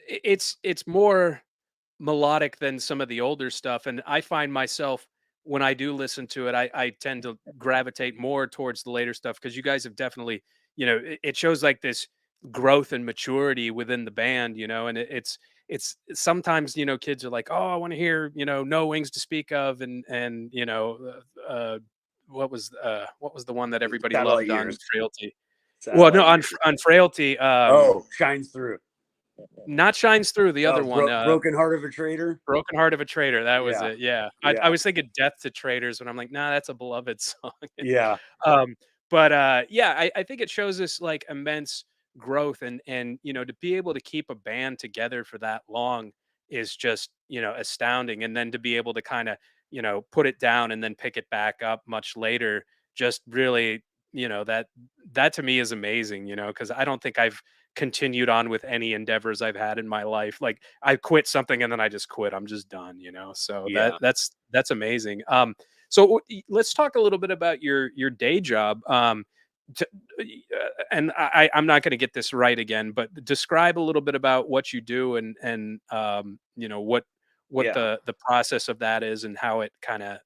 it's more melodic than some of the older stuff, and I find myself when I do listen to it, I tend to gravitate more towards the later stuff because you guys have definitely, it shows like this growth and maturity within the band, and it's sometimes kids are like, oh, I want to hear No Wings to Speak of, and what was the one that everybody Satellite loved on years. Frailty? Well, no, Satellite on years. on Frailty, Oh, shines through. not Shines Through, the other one, Broken heart of a traitor. Broken Heart of a Traitor, that was Yeah, it, yeah. I yeah, was thinking Death to Traitors, but I'm like, "Nah, that's a beloved song." yeah, Um, but, yeah, I think it shows this, like, immense growth and, to be able to keep a band together for that long is just, astounding, and then to be able to kinda, put it down and then pick it back up much later, just really, that to me is amazing, because I don't think I've continued on with any endeavors I've had in my life. Like I quit something and then I just quit. I'm just done, So yeah. that's amazing. So let's talk a little bit about your day job. To, and I'm not going to get this right again, but describe a little bit about what you do and what Yeah. the process of that is and how it kind of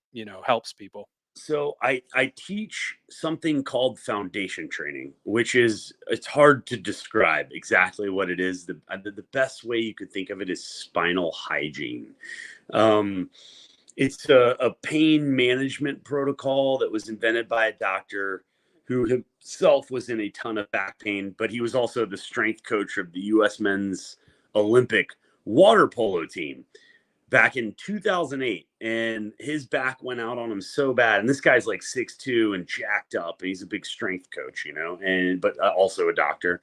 helps people. So I teach something called foundation training, which is it's hard to describe exactly what it is. The best way you could think of it is spinal hygiene. Um, it's a pain management protocol that was invented by a doctor who himself was in a ton of back pain, but he was also the strength coach of the U.S. men's Olympic water polo team back in 2008, and his back went out on him so bad. And this guy's like 6'2" and jacked up, and he's a big strength coach, and but also a doctor.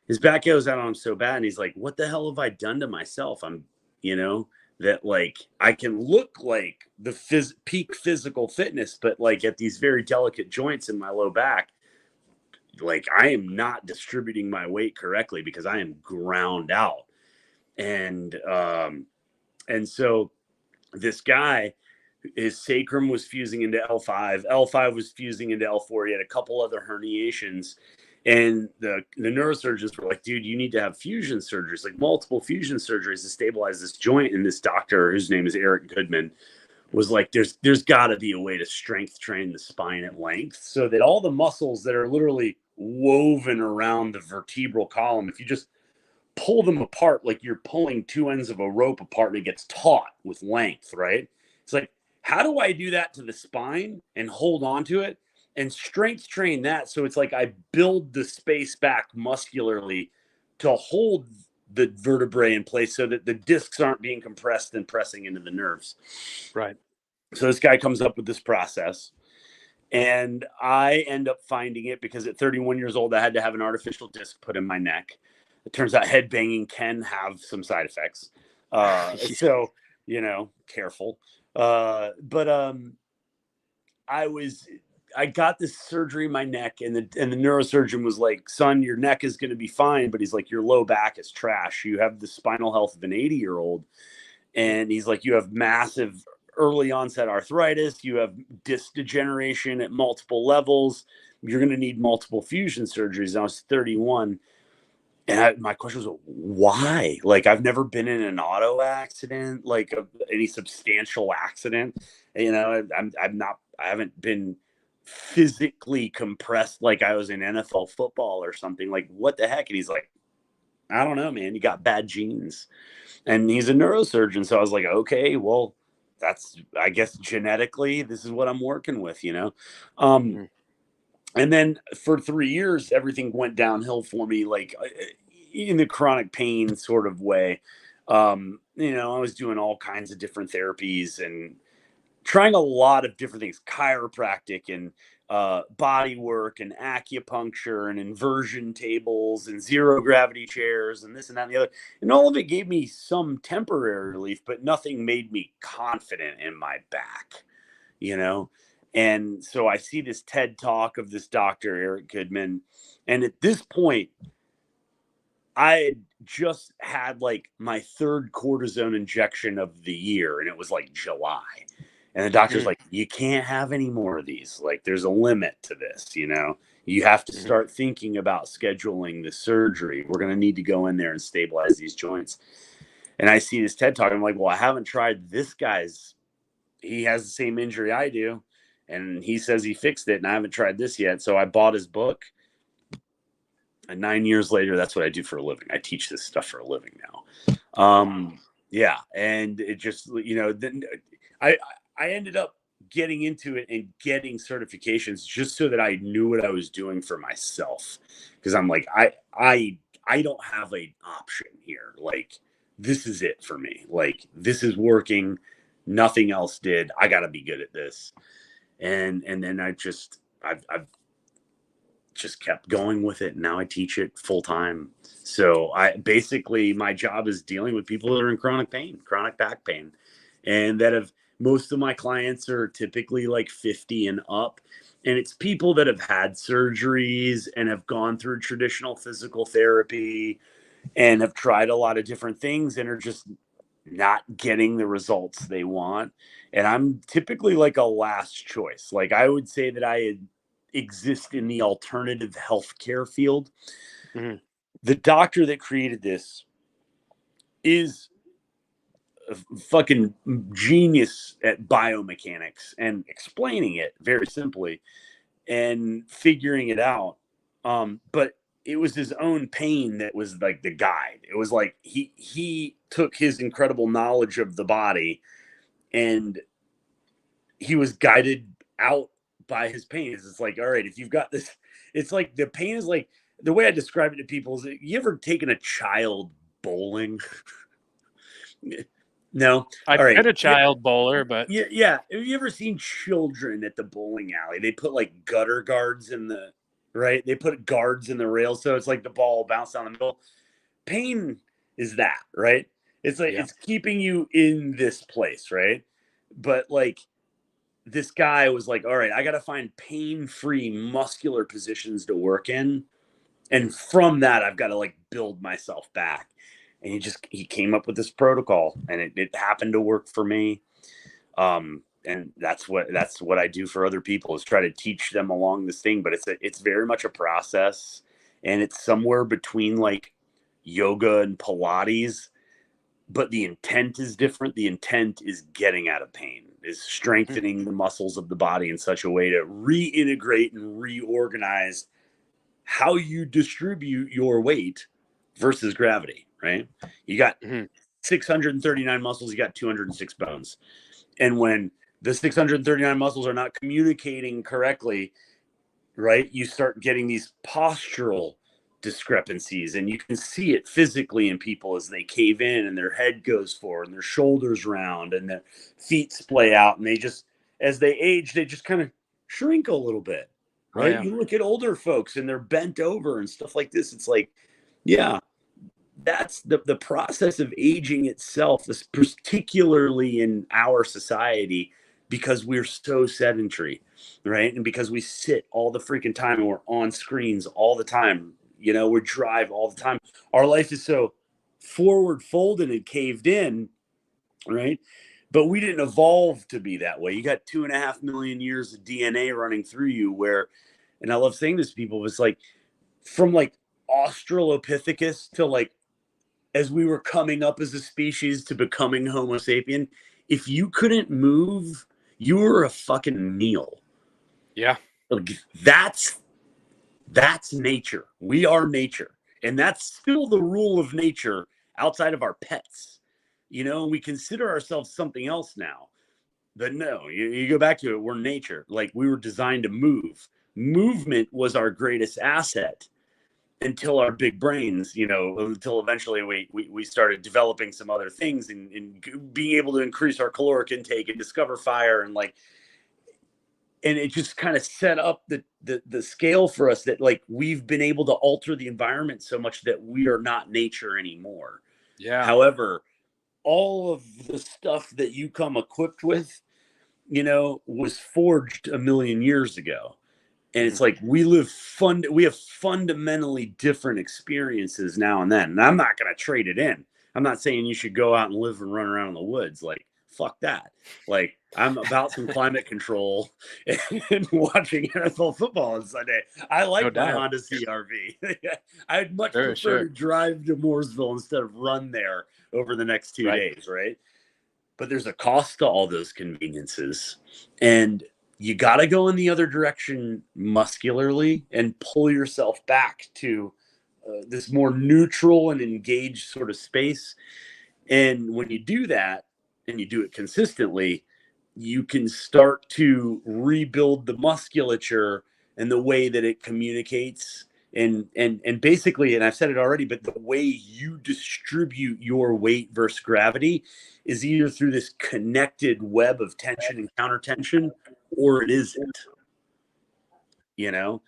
His back goes out on him so bad, and he's like, what the hell have I done to myself? I'm you know that like I can look like the peak physical fitness, but like at these very delicate joints in my low back, like I am not distributing my weight correctly because I am ground out. And um and so this guy, his sacrum was fusing into L5. L5 was fusing into L4. He had a couple other herniations. And the neurosurgeons were like, dude, you need to have fusion surgeries, like multiple fusion surgeries to stabilize this joint. And this doctor, whose name is Eric Goodman, was like, there's got to be a way to strength train the spine at length so that all the muscles that are literally woven around the vertebral column, if you just pull them apart like you're pulling two ends of a rope apart and it gets taut with length, right? It's like, how do I do that to the spine and hold on to it and strength train that so it's like I build the space back muscularly to hold the vertebrae in place so that the discs aren't being compressed and pressing into the nerves. Right. So this guy comes up with this process, and I end up finding it because at 31 years old, I had to have an artificial disc put in my neck. It turns out head banging can have some side effects. So, careful. But I was, I got this surgery in my neck, and the neurosurgeon was like, son, your neck is going to be fine. But he's like, your low back is trash. You have the spinal health of an 80-year-old. And he's like, you have massive early onset arthritis, you have disc degeneration at multiple levels, you're going to need multiple fusion surgeries. And I was 31, and my question was, why? Like, I've never been in an auto accident, like any substantial accident. I haven't been physically compressed like I was in NFL football or something. Like, what the heck? And he's like, I don't know, man, you got bad genes. And he's a neurosurgeon. So I was like, okay, well, that's, I guess, genetically, this is what I'm working with. Um, Mhm. and then for 3 years, everything went downhill for me, like in the chronic pain sort of way. I was doing all kinds of different therapies and trying a lot of different things, chiropractic and body work and acupuncture and inversion tables and zero gravity chairs and this and that and the other. And all of it gave me some temporary relief, but nothing made me confident in my back, you know? And so I see this TED talk of this doctor, Eric Goodman. And at this point, I had just had like my third cortisone injection of the year, and it was like July. And the doctor's like, you can't have any more of these. Like, there's a limit to this, you know? You have to start thinking about scheduling the surgery. We're going to need to go in there and stabilize these joints. And I see this TED Talk. I'm like, well, I haven't tried this guy's. He has the same injury I do. And he says he fixed it. And I haven't tried this yet. So I bought his book. And 9 years later, that's what I do for a living. I teach this stuff for a living now. Yeah. And it just, you know, then I ended up getting into it and getting certifications just so that I knew what I was doing for myself. Because I'm like, I don't have an option here. Like, this is it for me. Like, this is working. Nothing else did. I got to be good at this. And then I've just kept going with it. And now I teach it full time. So my job is dealing with people that are in chronic pain, chronic back pain, and most of my clients are typically like 50 and up. And it's people that have had surgeries and have gone through traditional physical therapy and have tried a lot of different things and are just not getting the results they want. And I'm typically like a last choice. Like, I would say that I exist in the alternative healthcare field. The doctor that created this is a fucking genius at biomechanics and explaining it very simply and figuring it out. But it was his own pain that was like the guide. It was like he took his incredible knowledge of the body and he was guided out by his pain. It's like, all right, if you've got this, it's like the pain is like, the way I describe it to people is, you ever taken a child bowling? No. I've All right. been a child bowler, but yeah. Have you ever seen children at the bowling alley? They put like gutter guards in the, right? They put guards in the rails. So it's like the ball bounced down the middle. Pain is that, right? It's like, it's keeping you in this place, right? But like, this guy was like, all right, I got to find pain-free muscular positions to work in. And from that, I've got to like build myself back. And he came up with this protocol, and it happened to work for me. And that's what I do for other people, is try to teach them along this thing. But it's very much a process, and it's somewhere between like yoga and Pilates, but the intent is different. The intent is getting out of pain, is strengthening the muscles of the body in such a way to reintegrate and reorganize how you distribute your weight versus gravity, right? You got 639 muscles, you got 206 bones. And when the 639 muscles are not communicating correctly, right, you start getting these postural discrepancies, and you can see it physically in people as they cave in and their head goes forward and their shoulders round and their feet splay out, and they just, as they age, they just kind of shrink a little bit, right? You look at older folks and they're bent over and stuff like this. It's like, yeah, that's the process of aging itself, is particularly in our society, because we're so sedentary, right? And because we sit all the freaking time and we're on screens all the time, you know, we drive all the time. Our life is so forward folded and caved in, right? But we didn't evolve to be that way. You got 2.5 million years of DNA running through you, where, and I love saying this to people, it's like from like Australopithecus to like, as we were coming up as a species to becoming Homo sapien, if you couldn't move, you were a fucking meal. Yeah. Like, that's nature. We are nature. And that's still the rule of nature outside of our pets. You know, we consider ourselves something else now. But no, you go back to it, we're nature. Like, we were designed to move. Movement was our greatest asset until our big brains, you know, until eventually we started developing some other things and being able to increase our caloric intake and discover fire, and like, and it just kind of set up the scale for us that like we've been able to alter the environment so much that we are not nature anymore. Yeah. However, all of the stuff that you come equipped with, you know, was forged a million years ago. And it's like we have fundamentally different experiences now and then. And I'm not going to trade it in. I'm not saying you should go out and live and run around in the woods. Like, fuck that. Like, I'm about some climate control and watching NFL football on Sunday. I No like my doubt. Honda CRV. I'd much Sure, prefer sure. to drive to Mooresville instead of run there over the next 2 Right. days, right? But there's a cost to all those conveniences. And you got to go in the other direction muscularly and pull yourself back to this more neutral and engaged sort of space. And when you do that and you do it consistently, you can start to rebuild the musculature and the way that it communicates and basically, and I've said it already, but the way you distribute your weight versus gravity is either through this connected web of tension and counter tension, or it isn't, you know.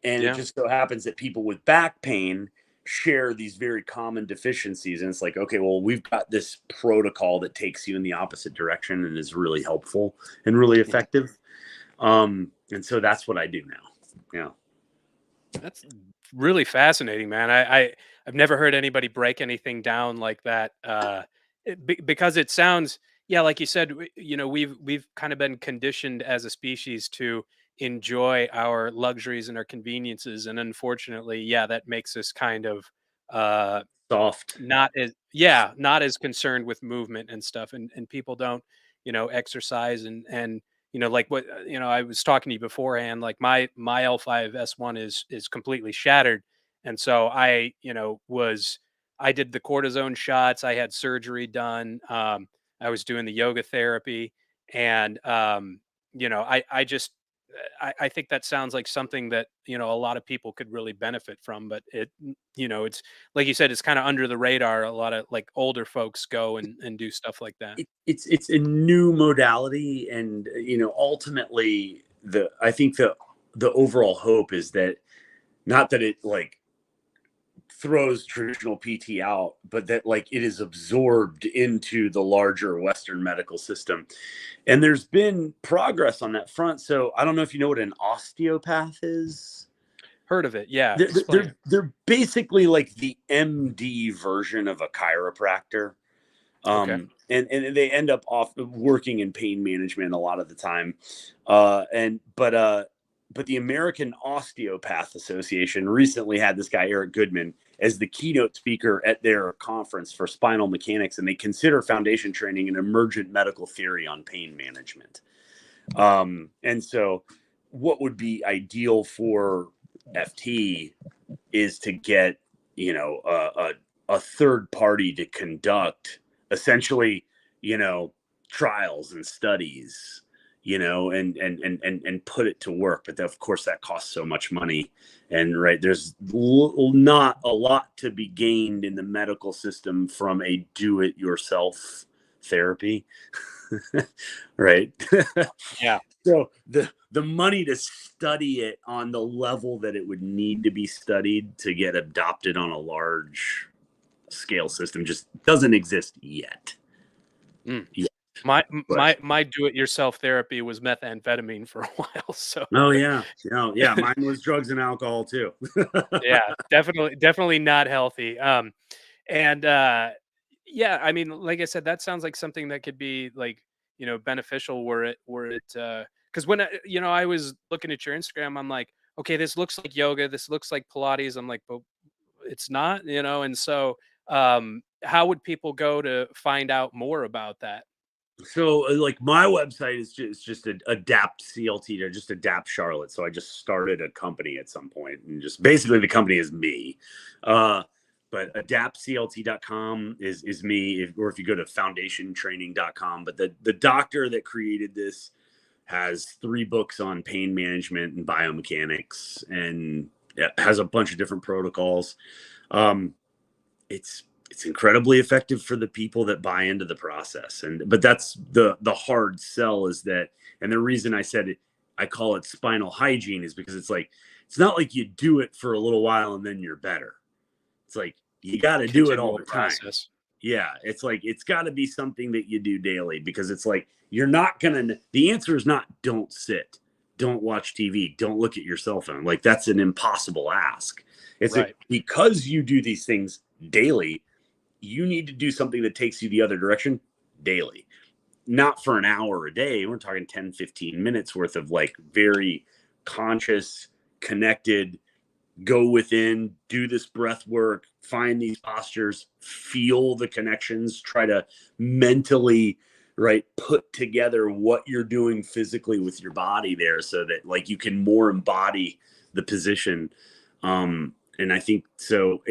And it Yeah. just so happens that people with back pain share these very common deficiencies, and it's like, okay, well, we've got this protocol that takes you in the opposite direction and is really helpful and really Yeah. effective. And so that's what I do now. Yeah. That's really fascinating, man. I've never heard anybody break anything down like that. Because it sounds, yeah, like you said, we've kind of been conditioned as a species to enjoy our luxuries and our conveniences, and unfortunately, yeah, that makes us kind of uh, Soft. not as concerned with movement and stuff, and people don't exercise and like what I was talking to you beforehand, like my L5S1 is completely shattered, and so I did the cortisone shots, I had surgery done, I was doing the yoga therapy, and I just I think that sounds like something that a lot of people could really benefit from, but it's like you said, it's kind of under the radar. A lot of like older folks go and do stuff like that. It's a new modality, and ultimately, I think the overall hope is that, not that it like throws traditional PT out, but that like it is absorbed into the larger Western medical system. And there's been progress on that front. So I don't know if you know what an osteopath is. Heard of it? Yeah, They're, explain. they're basically like the MD version of a chiropractor. Okay. And they end up off working in pain management a lot of the time. But the American Osteopath Association recently had this guy Eric Goodman as the keynote speaker at their conference for spinal mechanics, and they consider foundation training an emergent medical theory on pain management. And so what would be ideal for FT is to get a third party to conduct essentially trials and studies, and put it to work. But of course that costs so much money, and right, there's not a lot to be gained in the medical system from a do-it-yourself therapy. Right. Yeah. So the money to study it on the level that it would need to be studied to get adopted on a large scale system just doesn't exist yet. Mm. Yet. My But my do-it-yourself therapy was methamphetamine for a while. So oh yeah, yeah, mine was drugs and alcohol too. yeah, definitely not healthy. And yeah, I mean, like I said, that sounds like something that could be like beneficial were it because when I was looking at your Instagram, I'm like, okay, this looks like yoga, this looks like Pilates. I'm like, but it's not, and so how would people go to find out more about that? So like my website is just adapt CLT to just adapt Charlotte. So I just started a company at some point, and just basically the company is me. But adaptclt.com is me, or if you go to foundationtraining.com. But the doctor that created this has 3 books on pain management and biomechanics, and it has a bunch of different protocols. Um, it's incredibly effective for the people that buy into the process, but that's the hard sell, is that, and the reason I said it, I call it spinal hygiene, is because it's not like you do it for a little while and then you're better. It's like you got to do it all Continual the time. process. Yeah, it's like it's got to be something that you do daily, because it's like you're not gonna, the answer is not don't sit, don't watch TV, don't look at your cell phone. Like that's an impossible ask. Right. Because you do these things daily, you need to do something that takes you the other direction daily. not for an hour a day. We're talking 10, 15 minutes worth of like very conscious, connected, go within, do this breath work, find these postures, feel the connections, try to mentally, right, put together what you're doing physically with your body there so that like you can more embody the position. And I think so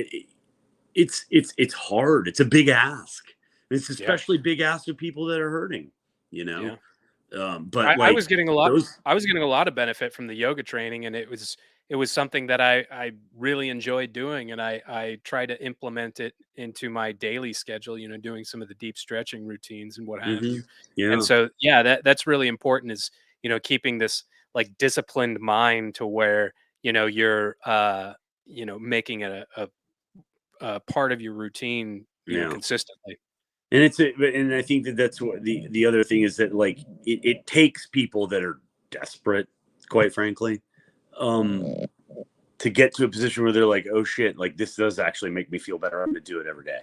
it's hard. It's a big ask. It's Yeah. especially big ask of people that are hurting, you know. Yeah. But I like was getting a lot those I was getting a lot of benefit from the yoga training, and it was something that I really enjoyed doing, and I try to implement it into my daily schedule, doing some of the deep stretching routines and what have you. And yeah, so yeah, that's really important, is, keeping this like disciplined mind to where, you're making it a part of your routine, yeah. consistently. And and I think that that's what the other thing is, that like it takes people that are desperate, quite frankly, um, to get to a position where they're like, oh shit, like this does actually make me feel better. I'm gonna do it every day.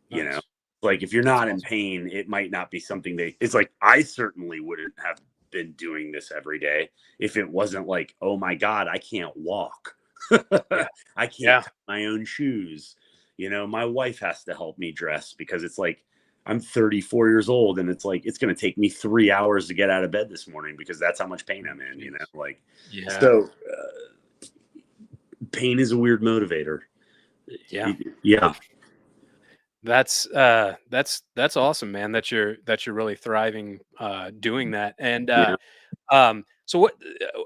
You know, Nice. like if you're That's not in awesome. pain, it might not be something it's like I certainly wouldn't have been doing this every day if it wasn't like, oh my God, I can't walk. Yeah. I can't Yeah. tie my own shoes. You know, my wife has to help me dress because it's like I'm 34 years old and it's like it's going to take me 3 hours to get out of bed this morning because that's how much pain I'm in, you know, Jeez. like Yeah. so pain is a weird motivator. Yeah. Yeah. That's awesome, man, that you're really thriving doing that. And Yeah. so what,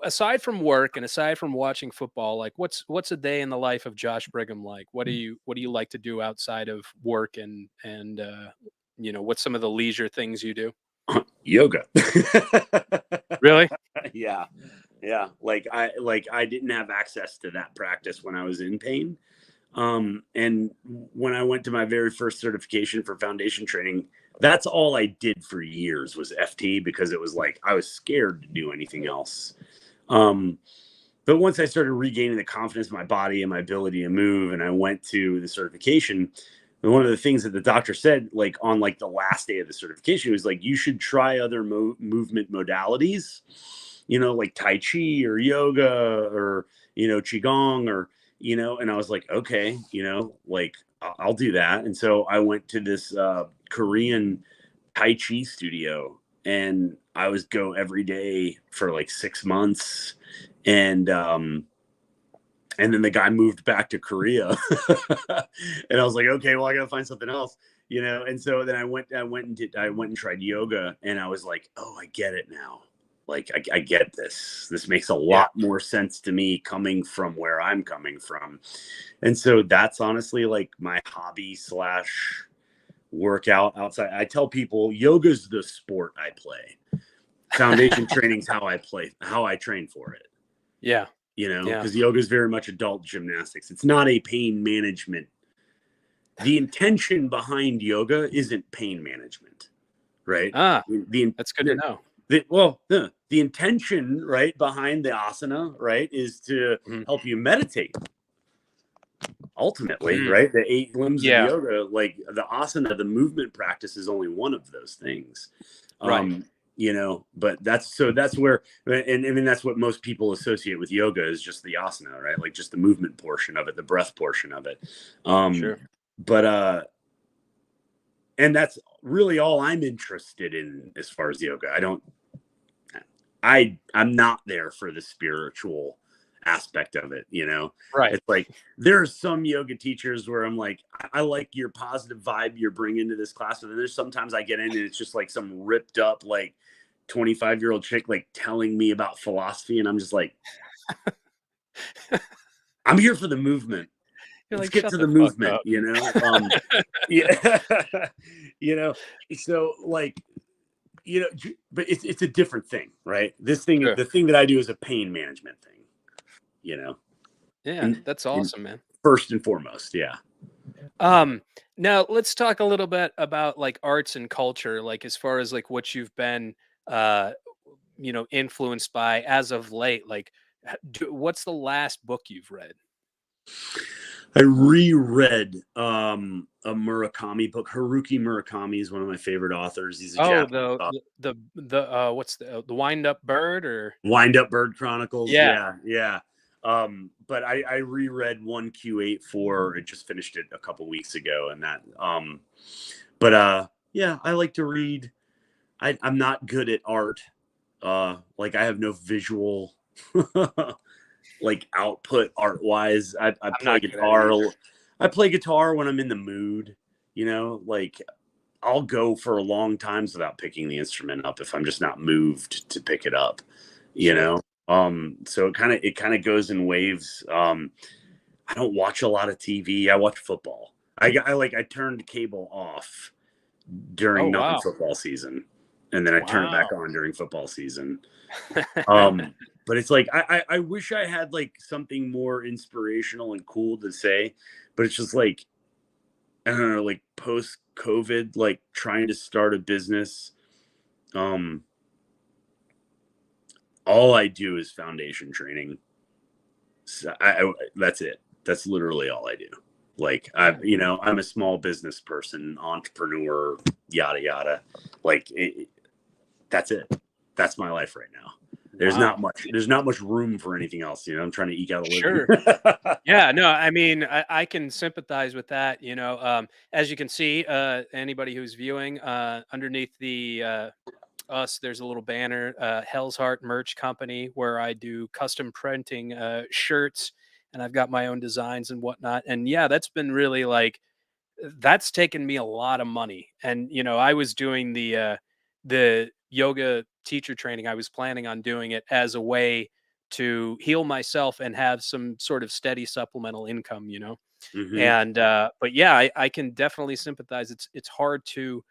aside from work and aside from watching football, like what's a day in the life of Josh Brigham like? What do you like to do outside of work, and what's some of the leisure things you do? Yoga. Really? Yeah. Yeah. Like I didn't have access to that practice when I was in pain. And when I went to my very first certification for foundation training, that's all I did for years was FT because it was like I was scared to do anything else. Um, but once I started regaining the confidence in my body and my ability to move, and I went to the certification, and one of the things that the doctor said, like on like the last day of the certification, was like you should try other movement modalities, you know, like Tai Chi or yoga or Qigong or and I was like, okay, like I'll do that. And so I went to this Korean Tai Chi studio, and I was go every day for like 6 months, and and then the guy moved back to Korea, and I was like, okay, well I gotta find something else, And so then I went and tried yoga, and I was like, oh, I get it now. Like I get this. This makes a Yeah. lot more sense to me coming from where I'm coming from, and so that's honestly like my hobby slash workout outside. I tell people yoga's the sport I play. Foundation training's how I train for it. Yeah. Yeah. Because yoga is very much adult gymnastics. It's not a pain management. The intention behind yoga isn't pain management, right? Ah, The, that's good to the, know. the intention, right, behind the asana, right, is to Mhm. help you meditate. Ultimately, Mm. right, the 8 limbs of Yeah. yoga, like the asana, the movement practice is only one of those things. Right. um but that's where, and I mean that's what most people associate with yoga, is just the asana, right, like just the movement portion of it, the breath portion of it. Sure. But and that's really all I'm interested in as far as yoga. I'm not there for the spiritual aspect of it. Right. It's like there are some yoga teachers where I'm like, I like your positive vibe you're bringing to this class, and then there's sometimes I get in and it's just like some ripped up like 25-year-old chick like telling me about philosophy, and I'm just like, I'm here for the movement. You're Let's like, get "Shut to the the fuck movement. up." Yeah. you know so like, but it's a different thing, right? Sure. The thing that I do is a pain management thing, you know Yeah, and, that's and awesome, man. first and foremost, yeah. Um, Now let's talk a little bit about like arts and culture, like as far as like what you've been, uh, influenced by as of late. Like, what's the last book you've read? I reread a Murakami book. Haruki Murakami is one of my favorite authors. He's a Oh, Japanese author. what's the Wind Up Bird or Wind Up Bird Chronicles. yeah. Yeah, yeah. But I reread 1Q84. I just finished it a couple weeks ago, and that yeah, I like to read. I'm not good at art. Like I have no visual like output art wise. I I'm play not good at it guitar. either. I play guitar when I'm in the mood, like I'll go for a long times without picking the instrument up if I'm just not moved to pick it up, you Sure. know. So it kind of goes in waves. I don't watch a lot of TV. I watch football. I turned cable off Oh, during wow. non-football season, and then I turn it Wow. back on during football season. But it's like I wish I had like something more inspirational and cool to say, but it's just like I don't know, like post COVID, like trying to start a business. Um, all I do is foundation training. So that's it. That's literally all I do. Like Yeah. I'm a small business person, entrepreneur, yada yada. Like that's it. That's my life right now. There's Wow. not much. There's not much room for anything else. I'm trying to eke out a living. Sure. Yeah, no, I mean, I can sympathize with that. As you can see, anybody who's viewing, underneath the us, there's a little banner, Hell's Heart Merch Company, where I do custom printing shirts, and I've got my own designs and whatnot. And yeah, that's been really like that's taken me a lot of money. And I was doing the yoga teacher training. I was planning on doing it as a way to heal myself and have some sort of steady supplemental income. Hmm. And but yeah, I can definitely sympathize. It's hard to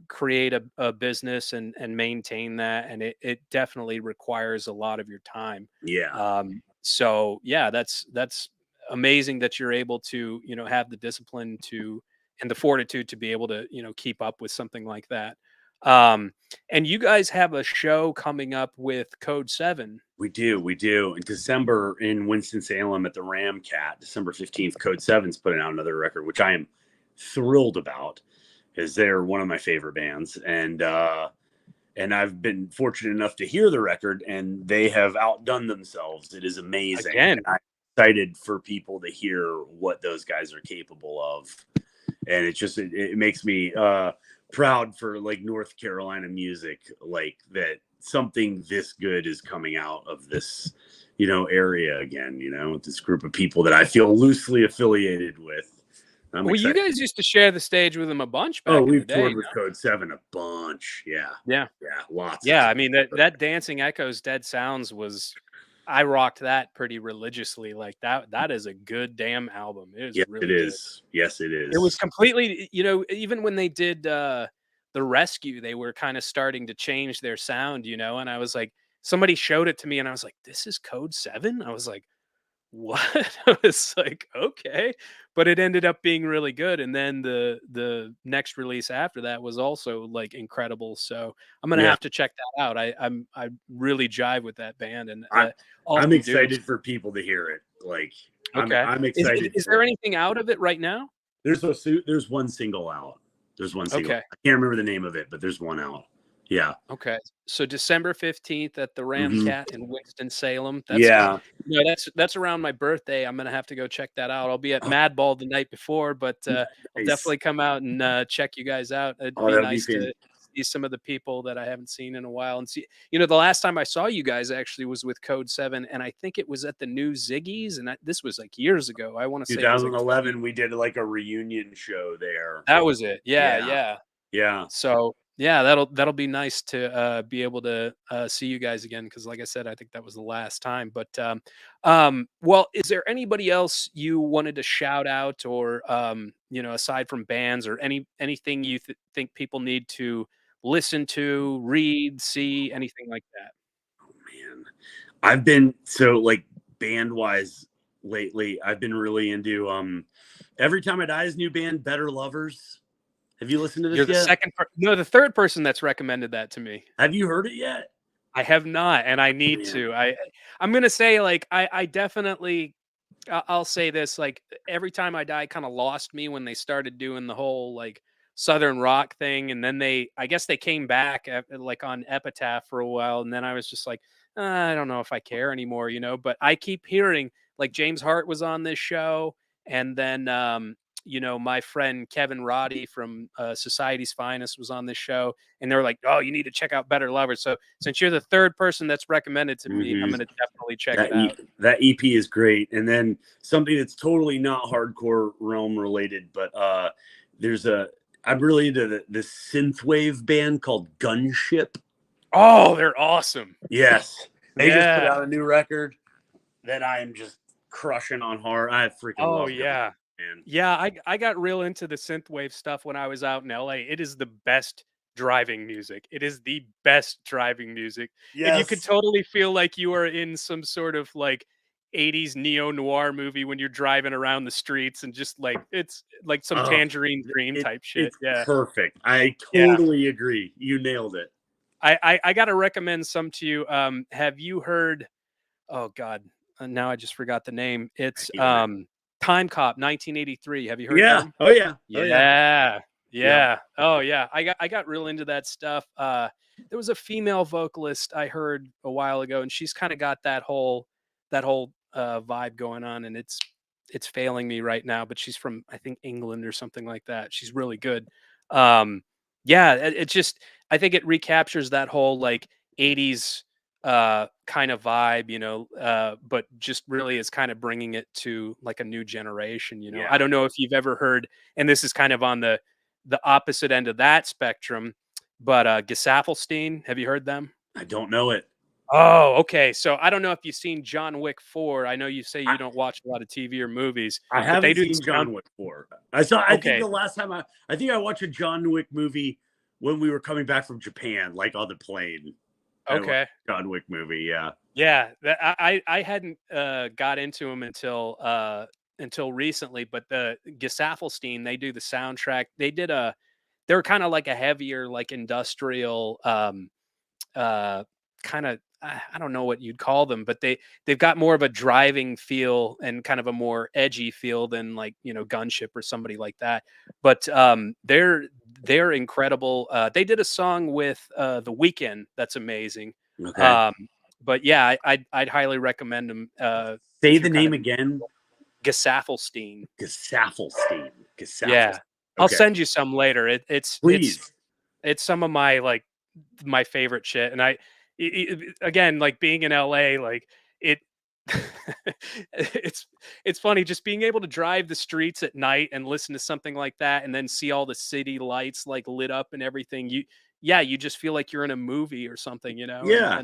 create a business and maintain that, and it definitely requires a lot of your time. Yeah, So yeah, that's amazing that you're able to have the discipline to and the fortitude to be able to keep up with something like that. um and you guys have a show coming up with Code 7. we do. We do. In December in Winston-Salem at the Ram Cat, December 15th, Code 7's putting out another record, which I am thrilled about because they're one of my favorite bands. And I've been fortunate enough to hear the record, and they have outdone themselves. It is amazing. Again. And I'm excited for people to hear what those guys are capable of. And it makes me proud for like North Carolina music, like that something this good is coming out of this area again, with this group of people that I feel loosely affiliated with. I'm Well, you excited. guys used to share the stage with them a bunch Oh, back in the we've day. toured with Code 7 a bunch. Yeah. Yeah. Yeah, lots of Yeah, times. I mean that Dancing Echoes Dead Sounds was I rocked that pretty religiously. Like that is a good damn album. It is Yes, it really good. is. Yes, it It was is. completely, even when they did The Rescue, they were kind of starting to change their sound, and I was like somebody showed it to me and I was like, "This is Code 7?" I was like, "What?" I was like, "Okay." But it ended up being really good, and then the next release after that was also, like, incredible, so I'm gonna Yeah. have to check that out. I really jive with that band and, I'm I'm awesome dudes. excited for people to hear it. Like Okay. I'm Is excited is for there it. anything out of it right now? There's one single out. There's one single. Okay. I can't remember the name of it, but there's one out. Yeah. Okay. So December 15th at the Ram Hmm. Cat in Winston-Salem. Yeah. That's around my birthday. I'm gonna have to go check that out. I'll be at Oh, Madball the night before, but I'll nice. definitely come out and check you guys out. It'd Oh, be that would be nice to see some of the people that I haven't seen in a while and see. The last time I saw you guys actually was with Code 7, and I think it was at the new Ziggy's, and this was like years ago. I want to say it was like 20. 2011. We did like a reunion show there. That was it. Yeah, Yeah. yeah. Yeah. So yeah, that'll be nice to be able to see you guys again because, like I said, I think that was the last time. But well, is there anybody else you wanted to shout out, or aside from bands, or anything you think people need to listen to, read, see, anything like that? Oh man, I've been so like band wise lately. I've been really into Every Time I Die's new band, Better Lovers. Have you listened to You're this the yet? no, the third person that's recommended that to me. Have you heard it yet? I have not, and I Oh, need man. to. I'm gonna say like I definitely I'll say this, like, Every Time I Die kinda lost me when they started doing the whole, like, Southern rock thing, and then I guess they came back like, on Epitaph for a while, and then I was just like, I don't know if I care anymore," but I keep hearing like, James Hart was on this show, and then, my friend Kevin Roddy from, Society's Finest was on this show, and they were like, "Oh, you need to check out Better Lovers," so since you're the 3rd person that's recommended to me, I'm Mhm. gonna definitely check it out. That EP is great. And then something that's totally not hardcore realm related, but there's a I'm really into the synthwave band called Gunship. Oh, they're awesome. Yes, they just put Yeah. out a new record that I am just crushing on hard. I freaking Oh, love Gunship, yeah. man. Yeah, I got real into the synthwave stuff when I was out in LA. It is the best driving music. It is the best driving music. And you could Yes. totally feel like you are in some sort of, like, 80s neo-noir movie when you're driving around the streets and just, like, it's like some Oh, Tangerine Dream type shit. it's Yeah. perfect. I Yeah. totally agree. You nailed it. I gotta recommend some to you. Have you heard oh god, now I just forgot the name. I It's, hate when that. Time Cop 1983. Have you heard Yeah. them? Oh yeah. Oh yeah. Yeah. Yep. Yeah. Oh, yeah. I got real into that stuff. There was a female vocalist I heard a while ago, and she's kinda got that whole vibe going on, and it's failing me right now, but she's from, I think, England or something like that. She's really good. Um, yeah, it just I think it recaptures that whole, like, 80s, kind of vibe, but just really is kinda bringing it to, like, a new generation. I Yeah. don't know if you've ever heard, and this is kind of on the opposite end of that spectrum, but, Gesaffelstein, have you heard them? I don't know it. Oh, okay, so I don't know if you've seen John Wick 4. I know you say I, you don't watch a lot of TV or movies, I but they haven't do the seen sound. John Wick 4. I think Okay, the last time I think I watched a John Wick movie when we were coming back from Japan, like on the plane. I watched okay. a John Wick movie, yeah. Yeah, I hadn't, got into them until recently, but the Gesaffelstein, they do the soundtrack. They were kinda like a heavier, like, industrial, uh, kinda I don't know what you'd call them, but they've got more of a driving feel and kind of a more edgy feel than, like, Gunship or somebody like that. But, they're incredible. They did a song with, The Weeknd that's amazing. Okay. Um, but yeah, I'd highly recommend them, Say if you're the kind name of again. Gesaffelstein. Gesaffelstein. Yeah. Gesaffelstein. I'll Okay. send you some later. Please. It's some of my, like, my favorite shit, and again, like, being in LA, like, it it's it's funny just being able to drive the streets at night and listen to something like that and then see all the city lights, like, lit up and everything. Yeah, you just feel like you're in a movie or something. And Yeah.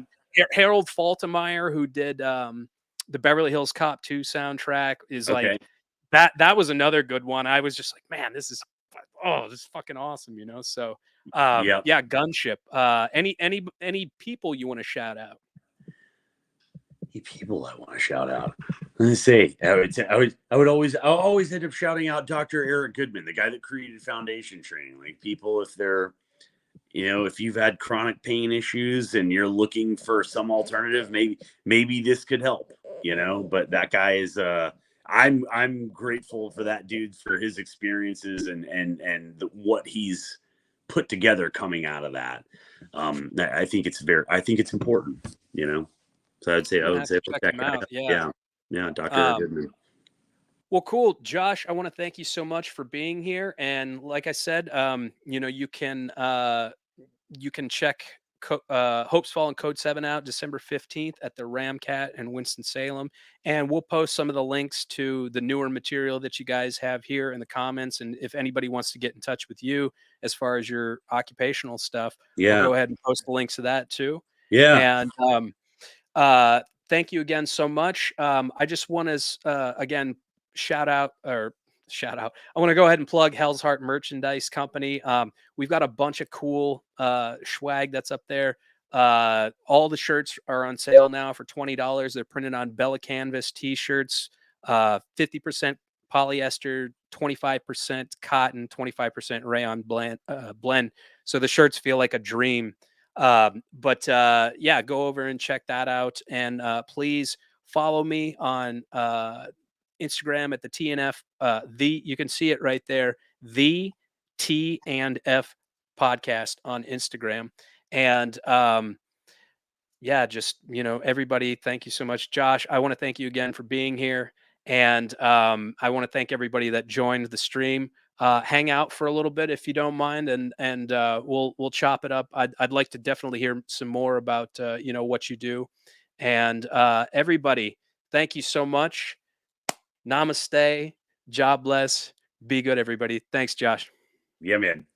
Harold Faltermeyer, who did, the Beverly Hills Cop 2 soundtrack, is like Okay. that was another good one. I was just like, "Man, this is fucking awesome." So, Yep. yeah, Gunship. Any people you wanna shout out? People I want to shout out. Let's see. I'll always end up shouting out Dr. Eric Goodman, the guy that created foundation training. Like people, if they're, if you've had chronic pain issues and you're looking for some alternative, maybe this could help. But that guy is I'm grateful for that dude for his experiences and what he's put together coming out of that. I think it's important. So I'm I gonna would have say to look check that him guy out, up. yeah. Yeah. Yeah, Dr. Eric Um, Goodman. well, cool. Josh, I wanna thank you so much for being here, and like I said, you can check Hopesfall and Code 7 out December 15th at the Ramcat in Winston-Salem. And we'll post some of the links to the newer material that you guys have here in the comments. And if anybody wants to get in touch with you as far as your occupational stuff, we'll Yeah. go ahead and post the links to that too. Yeah. And uh, thank you again so much. I just want to again shout out or shout out. I want to go ahead and plug Hell's Heart Merchandise Company. We've got a bunch of cool swag that's up there. All the shirts are on sale now for $20. They're printed on Bella Canvas T-shirts, 50% polyester, 25% cotton, 25% rayon blend. So the shirts feel like a dream. But yeah, go over and check that out. And please follow me on Instagram at the TNF. You can see it right there. The T and F podcast on Instagram. And yeah, just, everybody, thank you so much. Josh, I want to thank you again for being here. And I want to thank everybody that joined the stream. Hang out for a little bit if you don't mind, and we'll chop it up. I'd like to definitely hear some more about what you do. And everybody, thank you so much. Namaste. God bless. Be good, everybody. Thanks, Josh. Yeah, man.